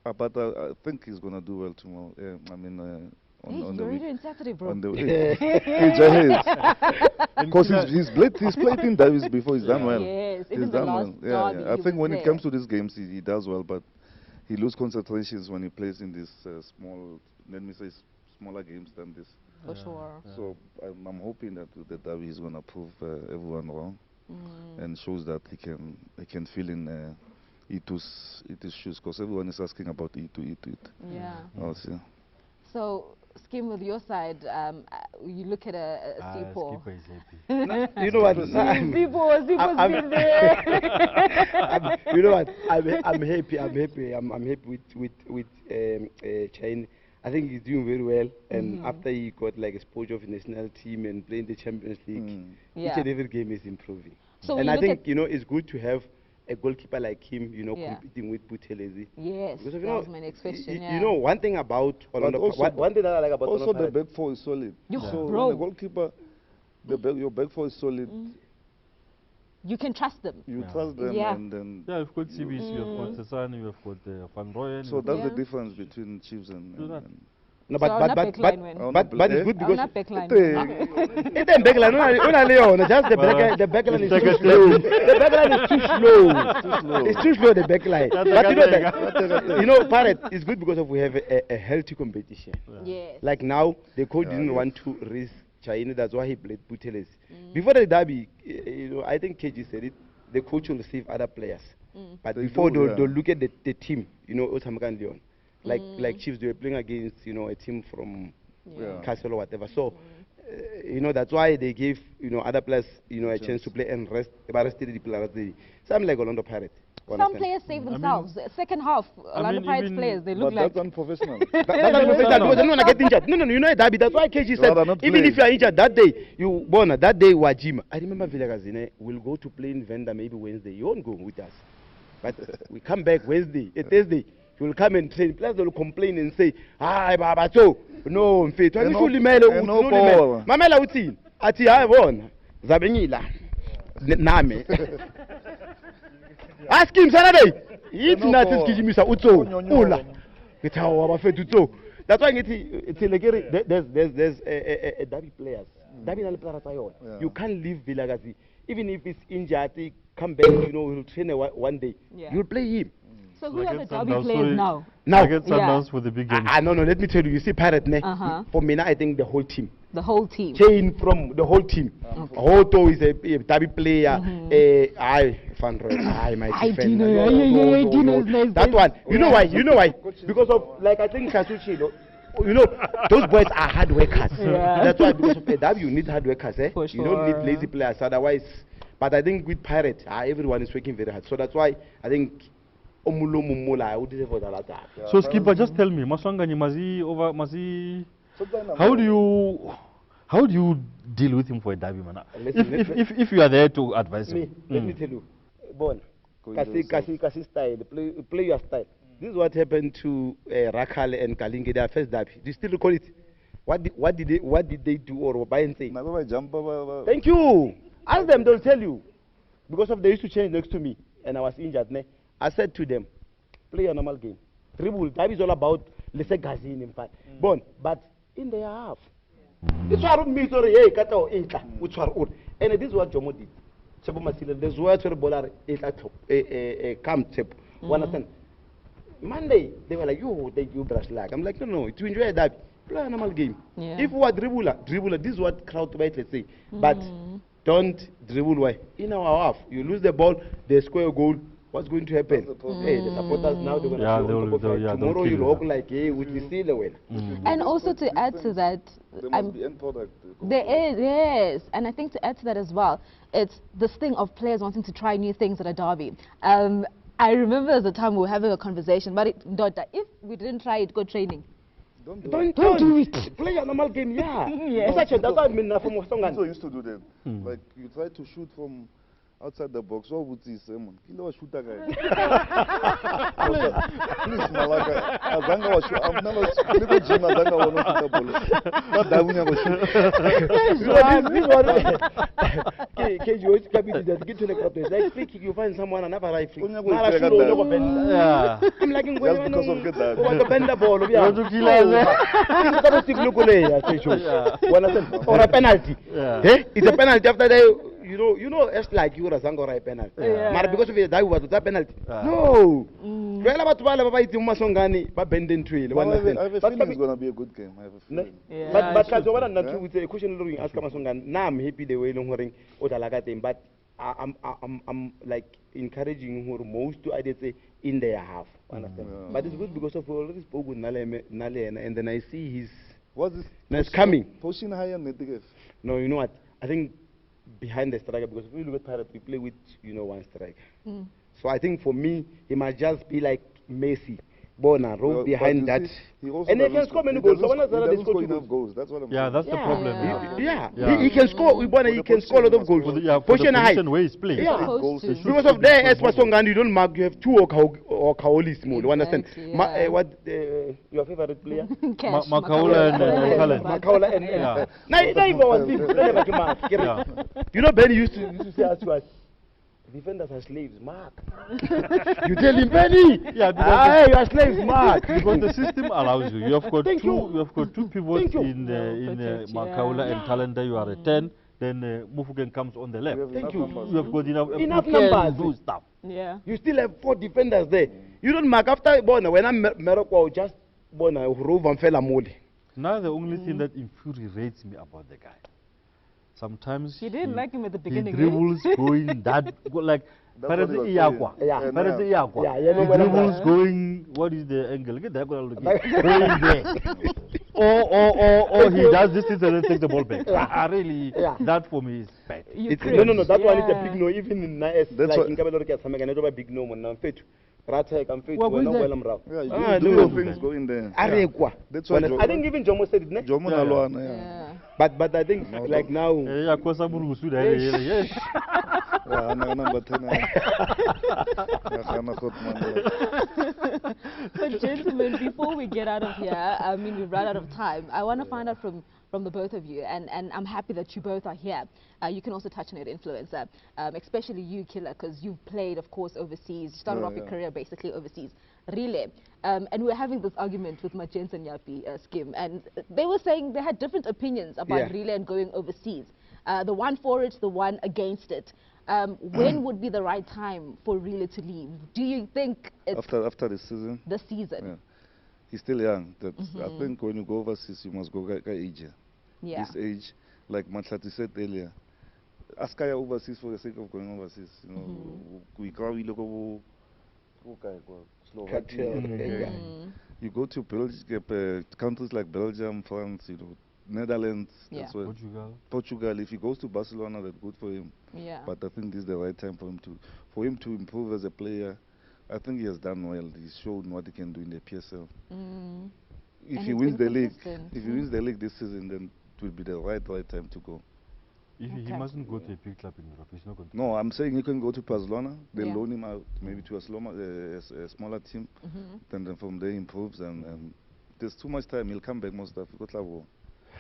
yeah. But I think he's gonna do well tomorrow. I mean, Hey, on the you're week. already on Saturday, bro. On the because he's played in derbies before. He's done well. Yes, even He's the done last well. derby, I he think was when there. it comes to these games, he does well, but he loses concentrations when he plays in these small, let me say, smaller games than this. For sure. So I'm hoping that with the derby he's gonna prove everyone wrong and shows that he can fill in Itu's shoes, because everyone is asking about Itu. Yeah. Also. So, Skim, with your side, you look at a Sipo. Skipper is happy. You know what? Sipo's been there. You know what? I'm happy. I'm happy with Chain. I think he's doing very well. And after he got like exposure of the national team and playing the Champions League, Yeah. each and every game is improving. So and we I look think at- it's good to have a goalkeeper like him, Yeah. competing with Buthelezi. Yes, Because that you know, was my next question. you know, one thing about Orlando, also one thing that I like about Also, Orlando the back four is solid. Yo, So bro. when the goalkeeper, your back four is solid. You can trust them. You trust them, Yeah. and then Yeah, you've got CBC, you've got Sesane, you've got Van Rooyen. so that's Yeah. the difference between Chiefs and. Do that. No, So on that backline when- but it's good On because that backline. it's a backline. Just the backline. The backline is too slow. The backline is too slow. It's too slow. The backline. But you know, Pirate is good because we have a healthy competition. Yes. Like now, the coach didn't want to risk China. That's why he played Buthelezi. Before the derby, I think KG said it. The coach will save other players, but They before do, they'll look at the team. Otamakan Leon. Like Chiefs, they were playing against a team from Castle or whatever. So that's why they gave other players a chance to play and rest. The players. Some like Orlando Pirates. Some players save themselves. Second half, Orlando Pirates players, they look But like... that's unprofessional. That's unprofessional because anyone get injured. No, you know derby. That's why KG said Rather not even play. if you are injured that day, that day Wajima. I remember Villagazine will go to play in Venda maybe Wednesday. You won't go with us, but we come back Wednesday, Thursday. You will come and train. Players will complain and say, "Hi, Baba, so no, mfethu. Angifuli mele, no, mamela uthini? Athi hayi bona, zabengila nami." Ask him Saturday. Yithi nathi sigijimisa utso ula. Ngithi hawo abafethu utso. That's why there's a derby players. Derby na le players ayona. You can't leave Villagazi even if it's injured, come back, he'll train one day. Yeah. You'll play him. So who are the Against derby Sundowns, players sorry. now? Now, Against Sundowns for the big game. no, let me tell you, see Pirate ne? Uh-huh. For me now, I think the whole team. The whole team. Chain from the whole team. Hoto is a derby player. Van Rooyen, my defender. No. That one, you know why? Because of, like I think Kasuchi, those boys are hard workers. Yeah. That's why because of a derby you need hard workers. For You don't sure. need lazy players. Otherwise, But I think with Pirate, everyone is working very hard. So that's why I think Omulo Mumula, I would say for the latter. So skipper, just tell me, Maswangani Mazi, how do you deal with him for a derby, man? If you are there to advise him. Let me tell you, Bon, Kasi style, play your style. This is what happened to Rakale and Kalinge, their first derby. Do you still recall it? What did they do or buy and say? Thank you. Ask them, they'll tell you. Because of they used to change next to me and I was injured. I said to them, play a normal game. Dribble, that is all about let's say Gazin in fact. Bon, but in their half. This one me sorry, hey, Kato Inka, which are old. And this is what Jomo did. Chabo Masila, there's where to bowler is at a camp tip. One understand? Monday, they were like, you brush lag. I'm like, no, to enjoy that, play a normal game. Yeah. If we are dribbler, this is what crowd might let's say. But don't dribble away. In our half, you lose the ball, they score a goal. What's going to happen? Hey, the supporters now they're going to tomorrow you look like hey, with the seal away. And also to add to that, there is, yes, and I think to add to that as well, it's this thing of players wanting to try new things at a derby. I remember at the time we were having a conversation, but if we didn't try it, go training. Don't do it. Play a normal game, yeah. Yes. That's what I mean from Songan. So used to do them. Like you try to shoot from outside the box. What would you say, man? Kilo shoot that guy. Please, Malaka. Azanga was shoot. I'm never little Jim Azanga will not shoot the ball. But that we never shoot. This one. You captain that get to the crowd. Like free kick, you find someone another right free. Yeah. I'm like just because of that. What the bender ball? You want to kill us? Or a penalty. Yeah. It's a penalty after that. You know, it's like you were a Zango right penalty. But because of it, that was a penalty. No. Well, about Masongani, but bending trail. I have a feeling it's going to be a good game. I have a feeling. But not with a question looking at Kamasongan. Now I'm happy the way long wearing Otalagatim, but I'm like encouraging her most to I'd say in their half. Understand? But it's good because of all this spoke with Nale and then I see his what's this? It's coming. Pushing higher negative. No, you know what? I think behind the striker, because if we look at Pirates, we play with one striker. So I think for me, he might just be like Messi, Bona, roll behind that, and he can score many goals. So when I say he score enough goals, that's what I'm saying. Yeah, that's the problem. He can score. He can score a lot of goals. For the position where he's playing. Because of there, as Masongan, you don't mark. You have two or Kaolis more. You understand? What your favorite player? Makaula and Talent. Makaula and you know, Benny used to say to us, defenders are slaves, Mark. You tell him, Benny. Yeah, you are slaves, Mark. Because the system allows you. You have got two pivots in Makaula and Talent. You are a 10. Then Mufugen comes on the left. Thank you. You have got enough numbers to do stuff. Yeah. You still have 4 defenders there. You don't mark after Bona. When I'm Morocco, just Bona, Rove and Fela Mole. Now the only thing that infuriates me about the guy. Sometimes you didn't like him at the beginning. He dribbles going that like Dribbles going. What is the angle? Get that going there. Or he does this and then takes the ball back. Really, that for me is bad. No. That one is a big no. Even in NAS, like in Kabelorka, some can a big no. And fit. Rata can fit. We're not well around. Yeah, things go in there. That's why I think even Jomo said it. Jomo Alwana. But I think like now. Number 10. But gentlemen, before we get out of here, I mean we've run out of time. I want to find out from the both of you, and I'm happy that you both are here. You can also touch on your influencer, especially you, Killer, because you've played, of course, overseas. You started off your career basically overseas. Relay. And we were having this argument with Majens and Yapi, Skim, and they were saying they had different opinions about relay and going overseas. The one for it, the one against it. When would be the right time for relay to leave? Do you think it's after the season? The season. Yeah. He's still young. I think when you go overseas, you must go age. Yeah. This age, like Mahlatse said earlier, ask overseas for the sake of going overseas. You know, we can't look you go to countries like Belgium, France. You know, Netherlands. Yeah. That's where Portugal. If he goes to Barcelona, that's good for him. Yeah. But I think this is the right time for him to improve as a player. I think he has done well. He's shown what he can do in the PSL. If And he he's wins the been league, consistent. if he wins the league this season, then it will be the right time to go. He Okay. mustn't go to a big club in Europe. He's not going to. No, I'm saying he can go to Barcelona. They Yeah. loan him out maybe to a smaller team. Then from there he improves and there's too much time. He'll come back most of the time.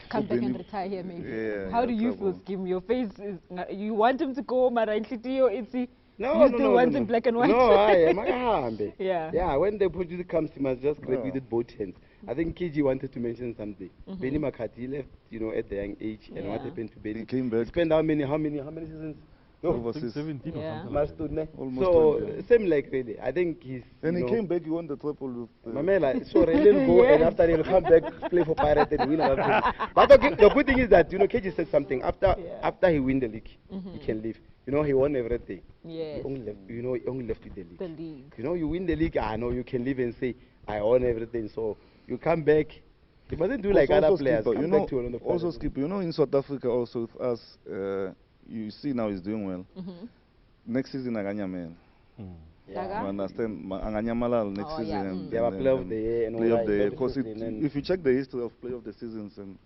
Come back and retire here, maybe. Yeah, How do you trouble. feel, Skim? Your face is. You want him to go, Mara Nhlitiyo, it's. No, You still want in black and white? No, I am. Yeah. Yeah, when the opportunity comes, he must just grab Yeah. with it both hands. I think KG wanted to mention something. Benny McCarthy left, at the young age, and what Yeah. happened to Benny? He came back. Spent how many seasons? No, Over I think 17 or Yeah. something like must that. do, ne? Almost So 20. same like really. I think he's. And he you know, came back, he won the triple with Mamela, so he'll go and after he'll come back, play for Pirates and win another thing. But the good thing is that KG said something after he win the league, he can leave. He won everything. Yes. He only left, he only left with the league. The league. You win the league. I know you can leave and say I won everything. So you come back. You mustn't do like other players. Skipper, Come back to another also player. skip. In South Africa also with us, you see now he's doing well. Next season Aganya man. Daga? You understand? Aganya Malal next Oh, season. yeah. And, They have a and- player of and the year and all play of that, the year. everything, Because and if you check the history of play of the seasons and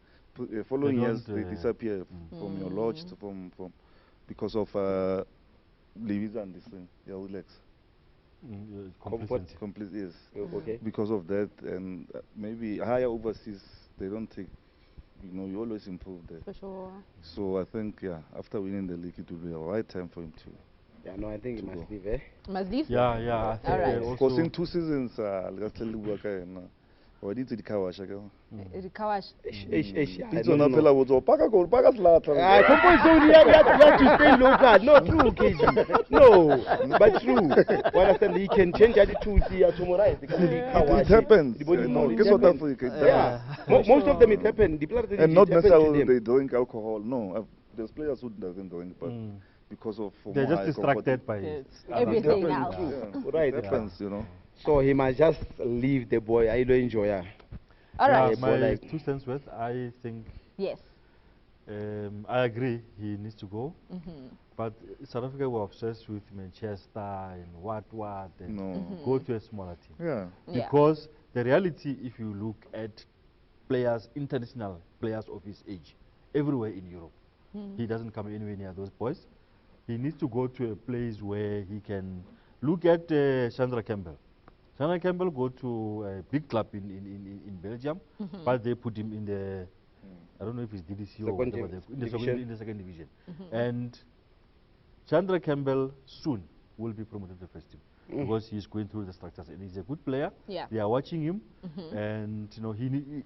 following They years, don't, they disappear from your lodge from because of Levi's and this thing. Yeah, relax. Complacency. Complete yes. Okay. Because of that and maybe higher overseas, they don't take. You always improve there. For sure. So I think, after winning the league, it will be the right time for him to. Yeah, no, I think he To must go. leave, eh? Must leave? Yeah, I think Alright. they Because in also 2 seasons, already to the Kawasha. Kawash. It's on a fella was Paka goal, Paka slaughter. Comfort zone, you have to stay local. No, true, KG. No, but true. Well, understand, he can change attitudes here tomorrow. It happens. The body more, it Guess South happens. Africa. It Yeah. happens. Most of them it happened. The players And not it happened to necessarily them. they drink alcohol. No, there's players who doesn't drink, but because of they're more just alcohol, distracted by It's other everything stuff. else. Yeah, Right. it happens, So he must just leave the boy. I don't enjoy her. All Yeah, right. but my like- 2 cents worth, I think Yes. I agree he needs to go. But South Africa were obsessed with Manchester and what and No. go to a smaller team. Yeah. Yeah. Because the reality, if you look at players, international players of his age, everywhere in Europe, he doesn't come anywhere near those boys. He needs to go to a place where he can look at Chandra Campbell. Chandra Campbell go to a big club in Belgium, but they put him in the, I don't know if it's DDC or Second whatever, div- in the division. second division. And Chandra Campbell soon will be promoted to the first team because he's going through the structures and he's a good player. Yeah. They are watching him, and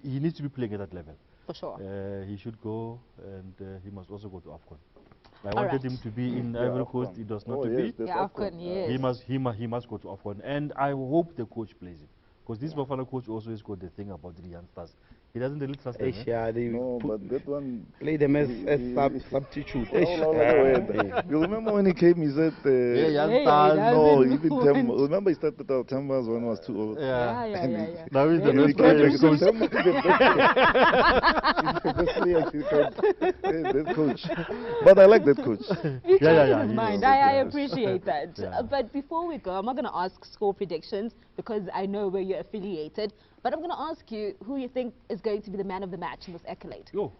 he needs to be playing at that level. For sure. He should go, and he must also go to AFCON. I All wanted right. him to be in Yeah, Ivory AFCON. Coast. It does not Oh, to yes, be. that's Yeah, AFCON. Afghan, yes. He must go to AFCON, and I hope the coach plays him because this Bafana coach also has got the thing about the youngsters. He doesn't really trust them. Asia, they No, put- but that one. play them as substitute. You remember when he came, he said, youngsters, no, doesn't even want- remember he started out Timbers when he was too old. Yeah, yeah, yeah, yeah. Now he's the Very best good. player. He's coach. the best player he can. That coach. But I like that coach. You Yeah, changed yeah, his he mind. is. I Yeah. appreciate that. Yeah. But before we go, I'm not going to ask score predictions because I know where you're affiliated. But I'm going to ask you who you think is going to be the man of the match in this accolade. Yo,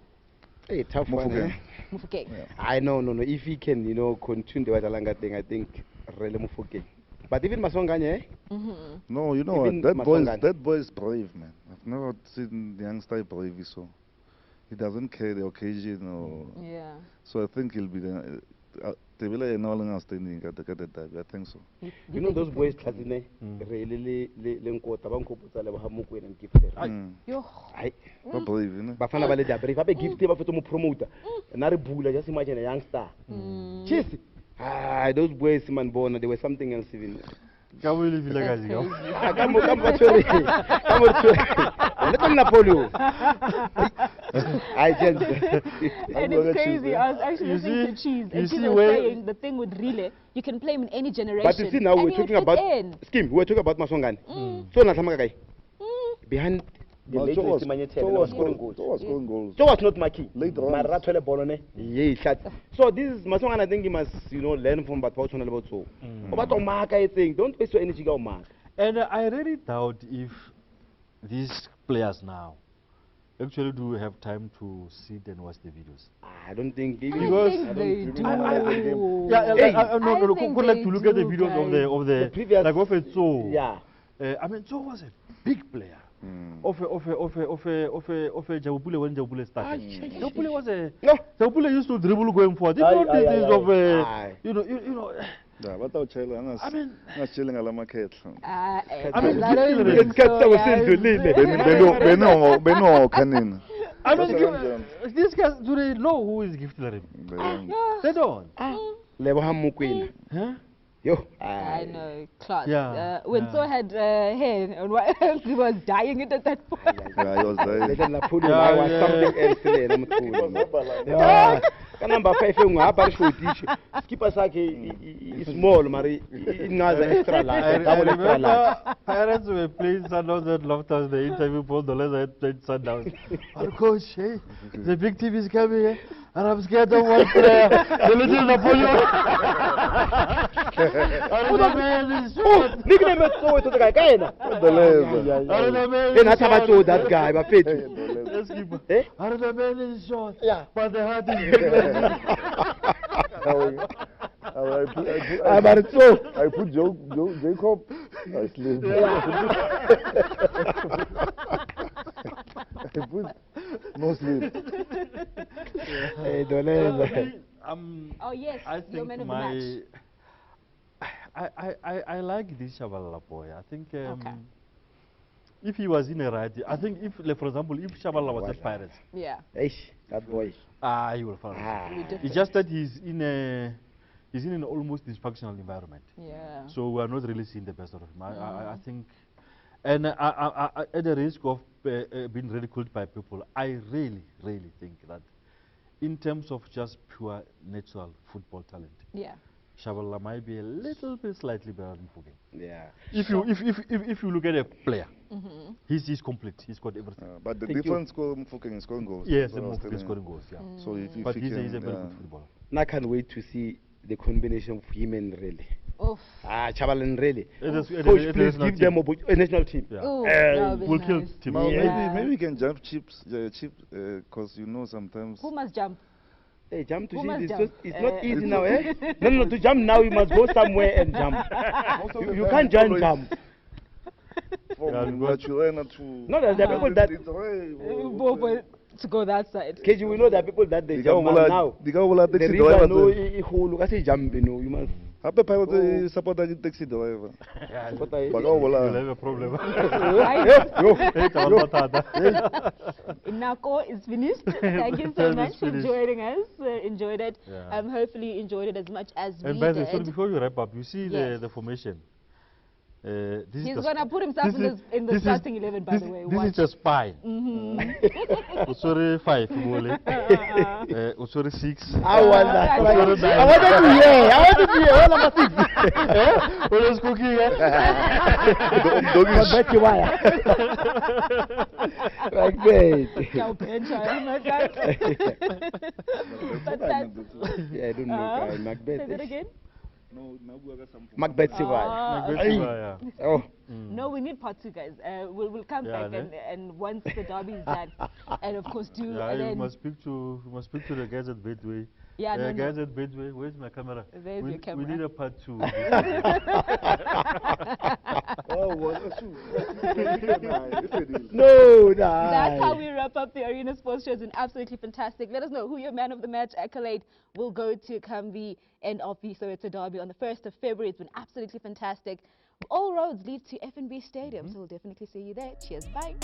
Hey, tough one. Mofokeng. Eh? Mufokeng. I know, no. If he can, continue the Watalanga thing, I think really Mofokeng. But even Masonganye, No, you know what? Even That Masongane. boy is brave, man. I've never seen the youngster brave so. He doesn't care the occasion or. Yeah. So I think he'll be the. They will be no longer standing at the derby. I think so. you know those boys, Kazine, really, Lenkota, Bankoputsa, Hamuku, and Gifted. Yo. But brave, you know. Bafana Valley, if I be gifted, I'm a promoter. Another bull, just imagine a youngster. Cheers. Those boys, man, born, they were something else even. can't believe you That's like crazy. Come on, sorry. Come on, let me Napoleon. I just. And it's crazy. I was actually You listening to see- Cheese, you and see Cheese was where- saying the thing with relay, you can play him in any generation. But you see, now and we're he talking would fit about in. Skim. We're talking about Masongane. So, Nasamaka, behind the No, late Joe was scoring goals. Joe was scoring goals. Joe was not marquee. Later on. Mara thole bolo ne, ye shot. So this is Masongana, I think he must, you know, learn from Batwatson about so. But on mark, I think, don't waste your energy on mark. And I really doubt if these players now actually do have time to sit and watch the videos. I don't think I because think they do. Yeah, Hey. no, I think go like they to look at the do, videos of the The previous- like of it so. yeah. I mean, Joe was a big player. Of Jabule when Jabule started. Jabule was a No. Jabule used to dribble going forward. It's not these days of you know. Yeah, but I'll tell you, I mean, I'm chilling ala market. I mean, don't think it's got so, some guys. Beno kanina. I mean, these guys, do they know who is gifted him? They don't. Lebohang Mokoena. Huh? Yo. I know, class. Yeah, When yeah. So had hair and what else, he was dying it at that point. Yeah, he was there. Let them put him. Yeah, I was yeah. something else today. I'm cool. Yeah. Number 5 ngapha show teach. Skipper sakhe is small mari inaza extra I large. Double extra large. remember parents were playing Sundowns at Loftus. They interviewed Paul Doleza had played Sundowns. Oh, coach, hey, the big team is coming here, and I'm scared of one player. The little Napoleon. Nickname it so to the guy. Then I have told that guy, but fit. Eh? I don't know, man is short, Yeah. but the heart is big like this. I put Jacob. I sleep. I put no sleep. Hey, Doleza. Oh, yes, I you're think man of the match. I like this Shabalala boy. I think Okay. if he was in a right, I think if, like, for example, if Shabalala was at Pirates, Yeah. That boy. he will follow. Be It's different. just that he's in an almost dysfunctional environment. Yeah. So we are not really seeing the best of him. I think, and I, at the risk of being ridiculed by people, I really think that in terms of just pure natural football talent, Yeah. Shabalala might be a little bit slightly better than Fuge. Yeah. If you look at a player, he's complete. He's got everything. But the Thank you. difference scoring scoring goals. Yes, That's what I and was Mfuke is telling scoring you. goals. Yeah. So if But he he's can, a very good footballer. And I can't wait to see the combination of him and Really. Oof. Chabal and Really. It is Coach, please give them a national team. Yeah. Ooh, that would be We'll kill nice. team. Now Yeah. maybe we can jump chips, because you know sometimes. Who must jump? Hey, jump to Who see must it's, jump? just, it's not easy It's now, not eh? No, to jump now you must go somewhere and jump. You can't just jump. From Naturena to. No, there are people that To go that side. KG, we know there are people that they jump now. The guy will have The taxi reason no, driver. look, I say jump, you know, you must. Happy pilot support the taxi driver. But I, But You'll have a problem. Right? Hey, Tabatata. Inako is finished. Thank you so Time is much for finished. joining us. Enjoyed it. Yeah. Hopefully you enjoyed it as much as And we by the way, did. before you wrap up, you see Yes. the formation. This He's is going to put himself in the starting 11, by the way. This Watch. is the spine. Usori 5, Mole. Usori 6. I want that. Usori 9. I wanted to hear. I wanted to hear. All number 6. Who is cooking? But bet you why. Like that. Bench, I am like that. But that's, Yeah, I don't know. say Macbeth. that again? No, Macbeth Siwai. Ah, Oh. No, we need part 2, guys. We'll come Yeah, back and once the derby is done, and of course do. Yeah, and you then, must speak to the guys at Bedway. Yeah, no, guys no. at Bedway, where's my camera? There's we, your camera. We need a part 2. No, That's how we wrap up the Arena Sports Show. It's been absolutely fantastic. Let us know who your man of the match accolade will go to come the end of the Soweto derby on the 1st of February. It's been absolutely fantastic. All roads lead to FNB Stadium, so we'll definitely see you there. Cheers, bye.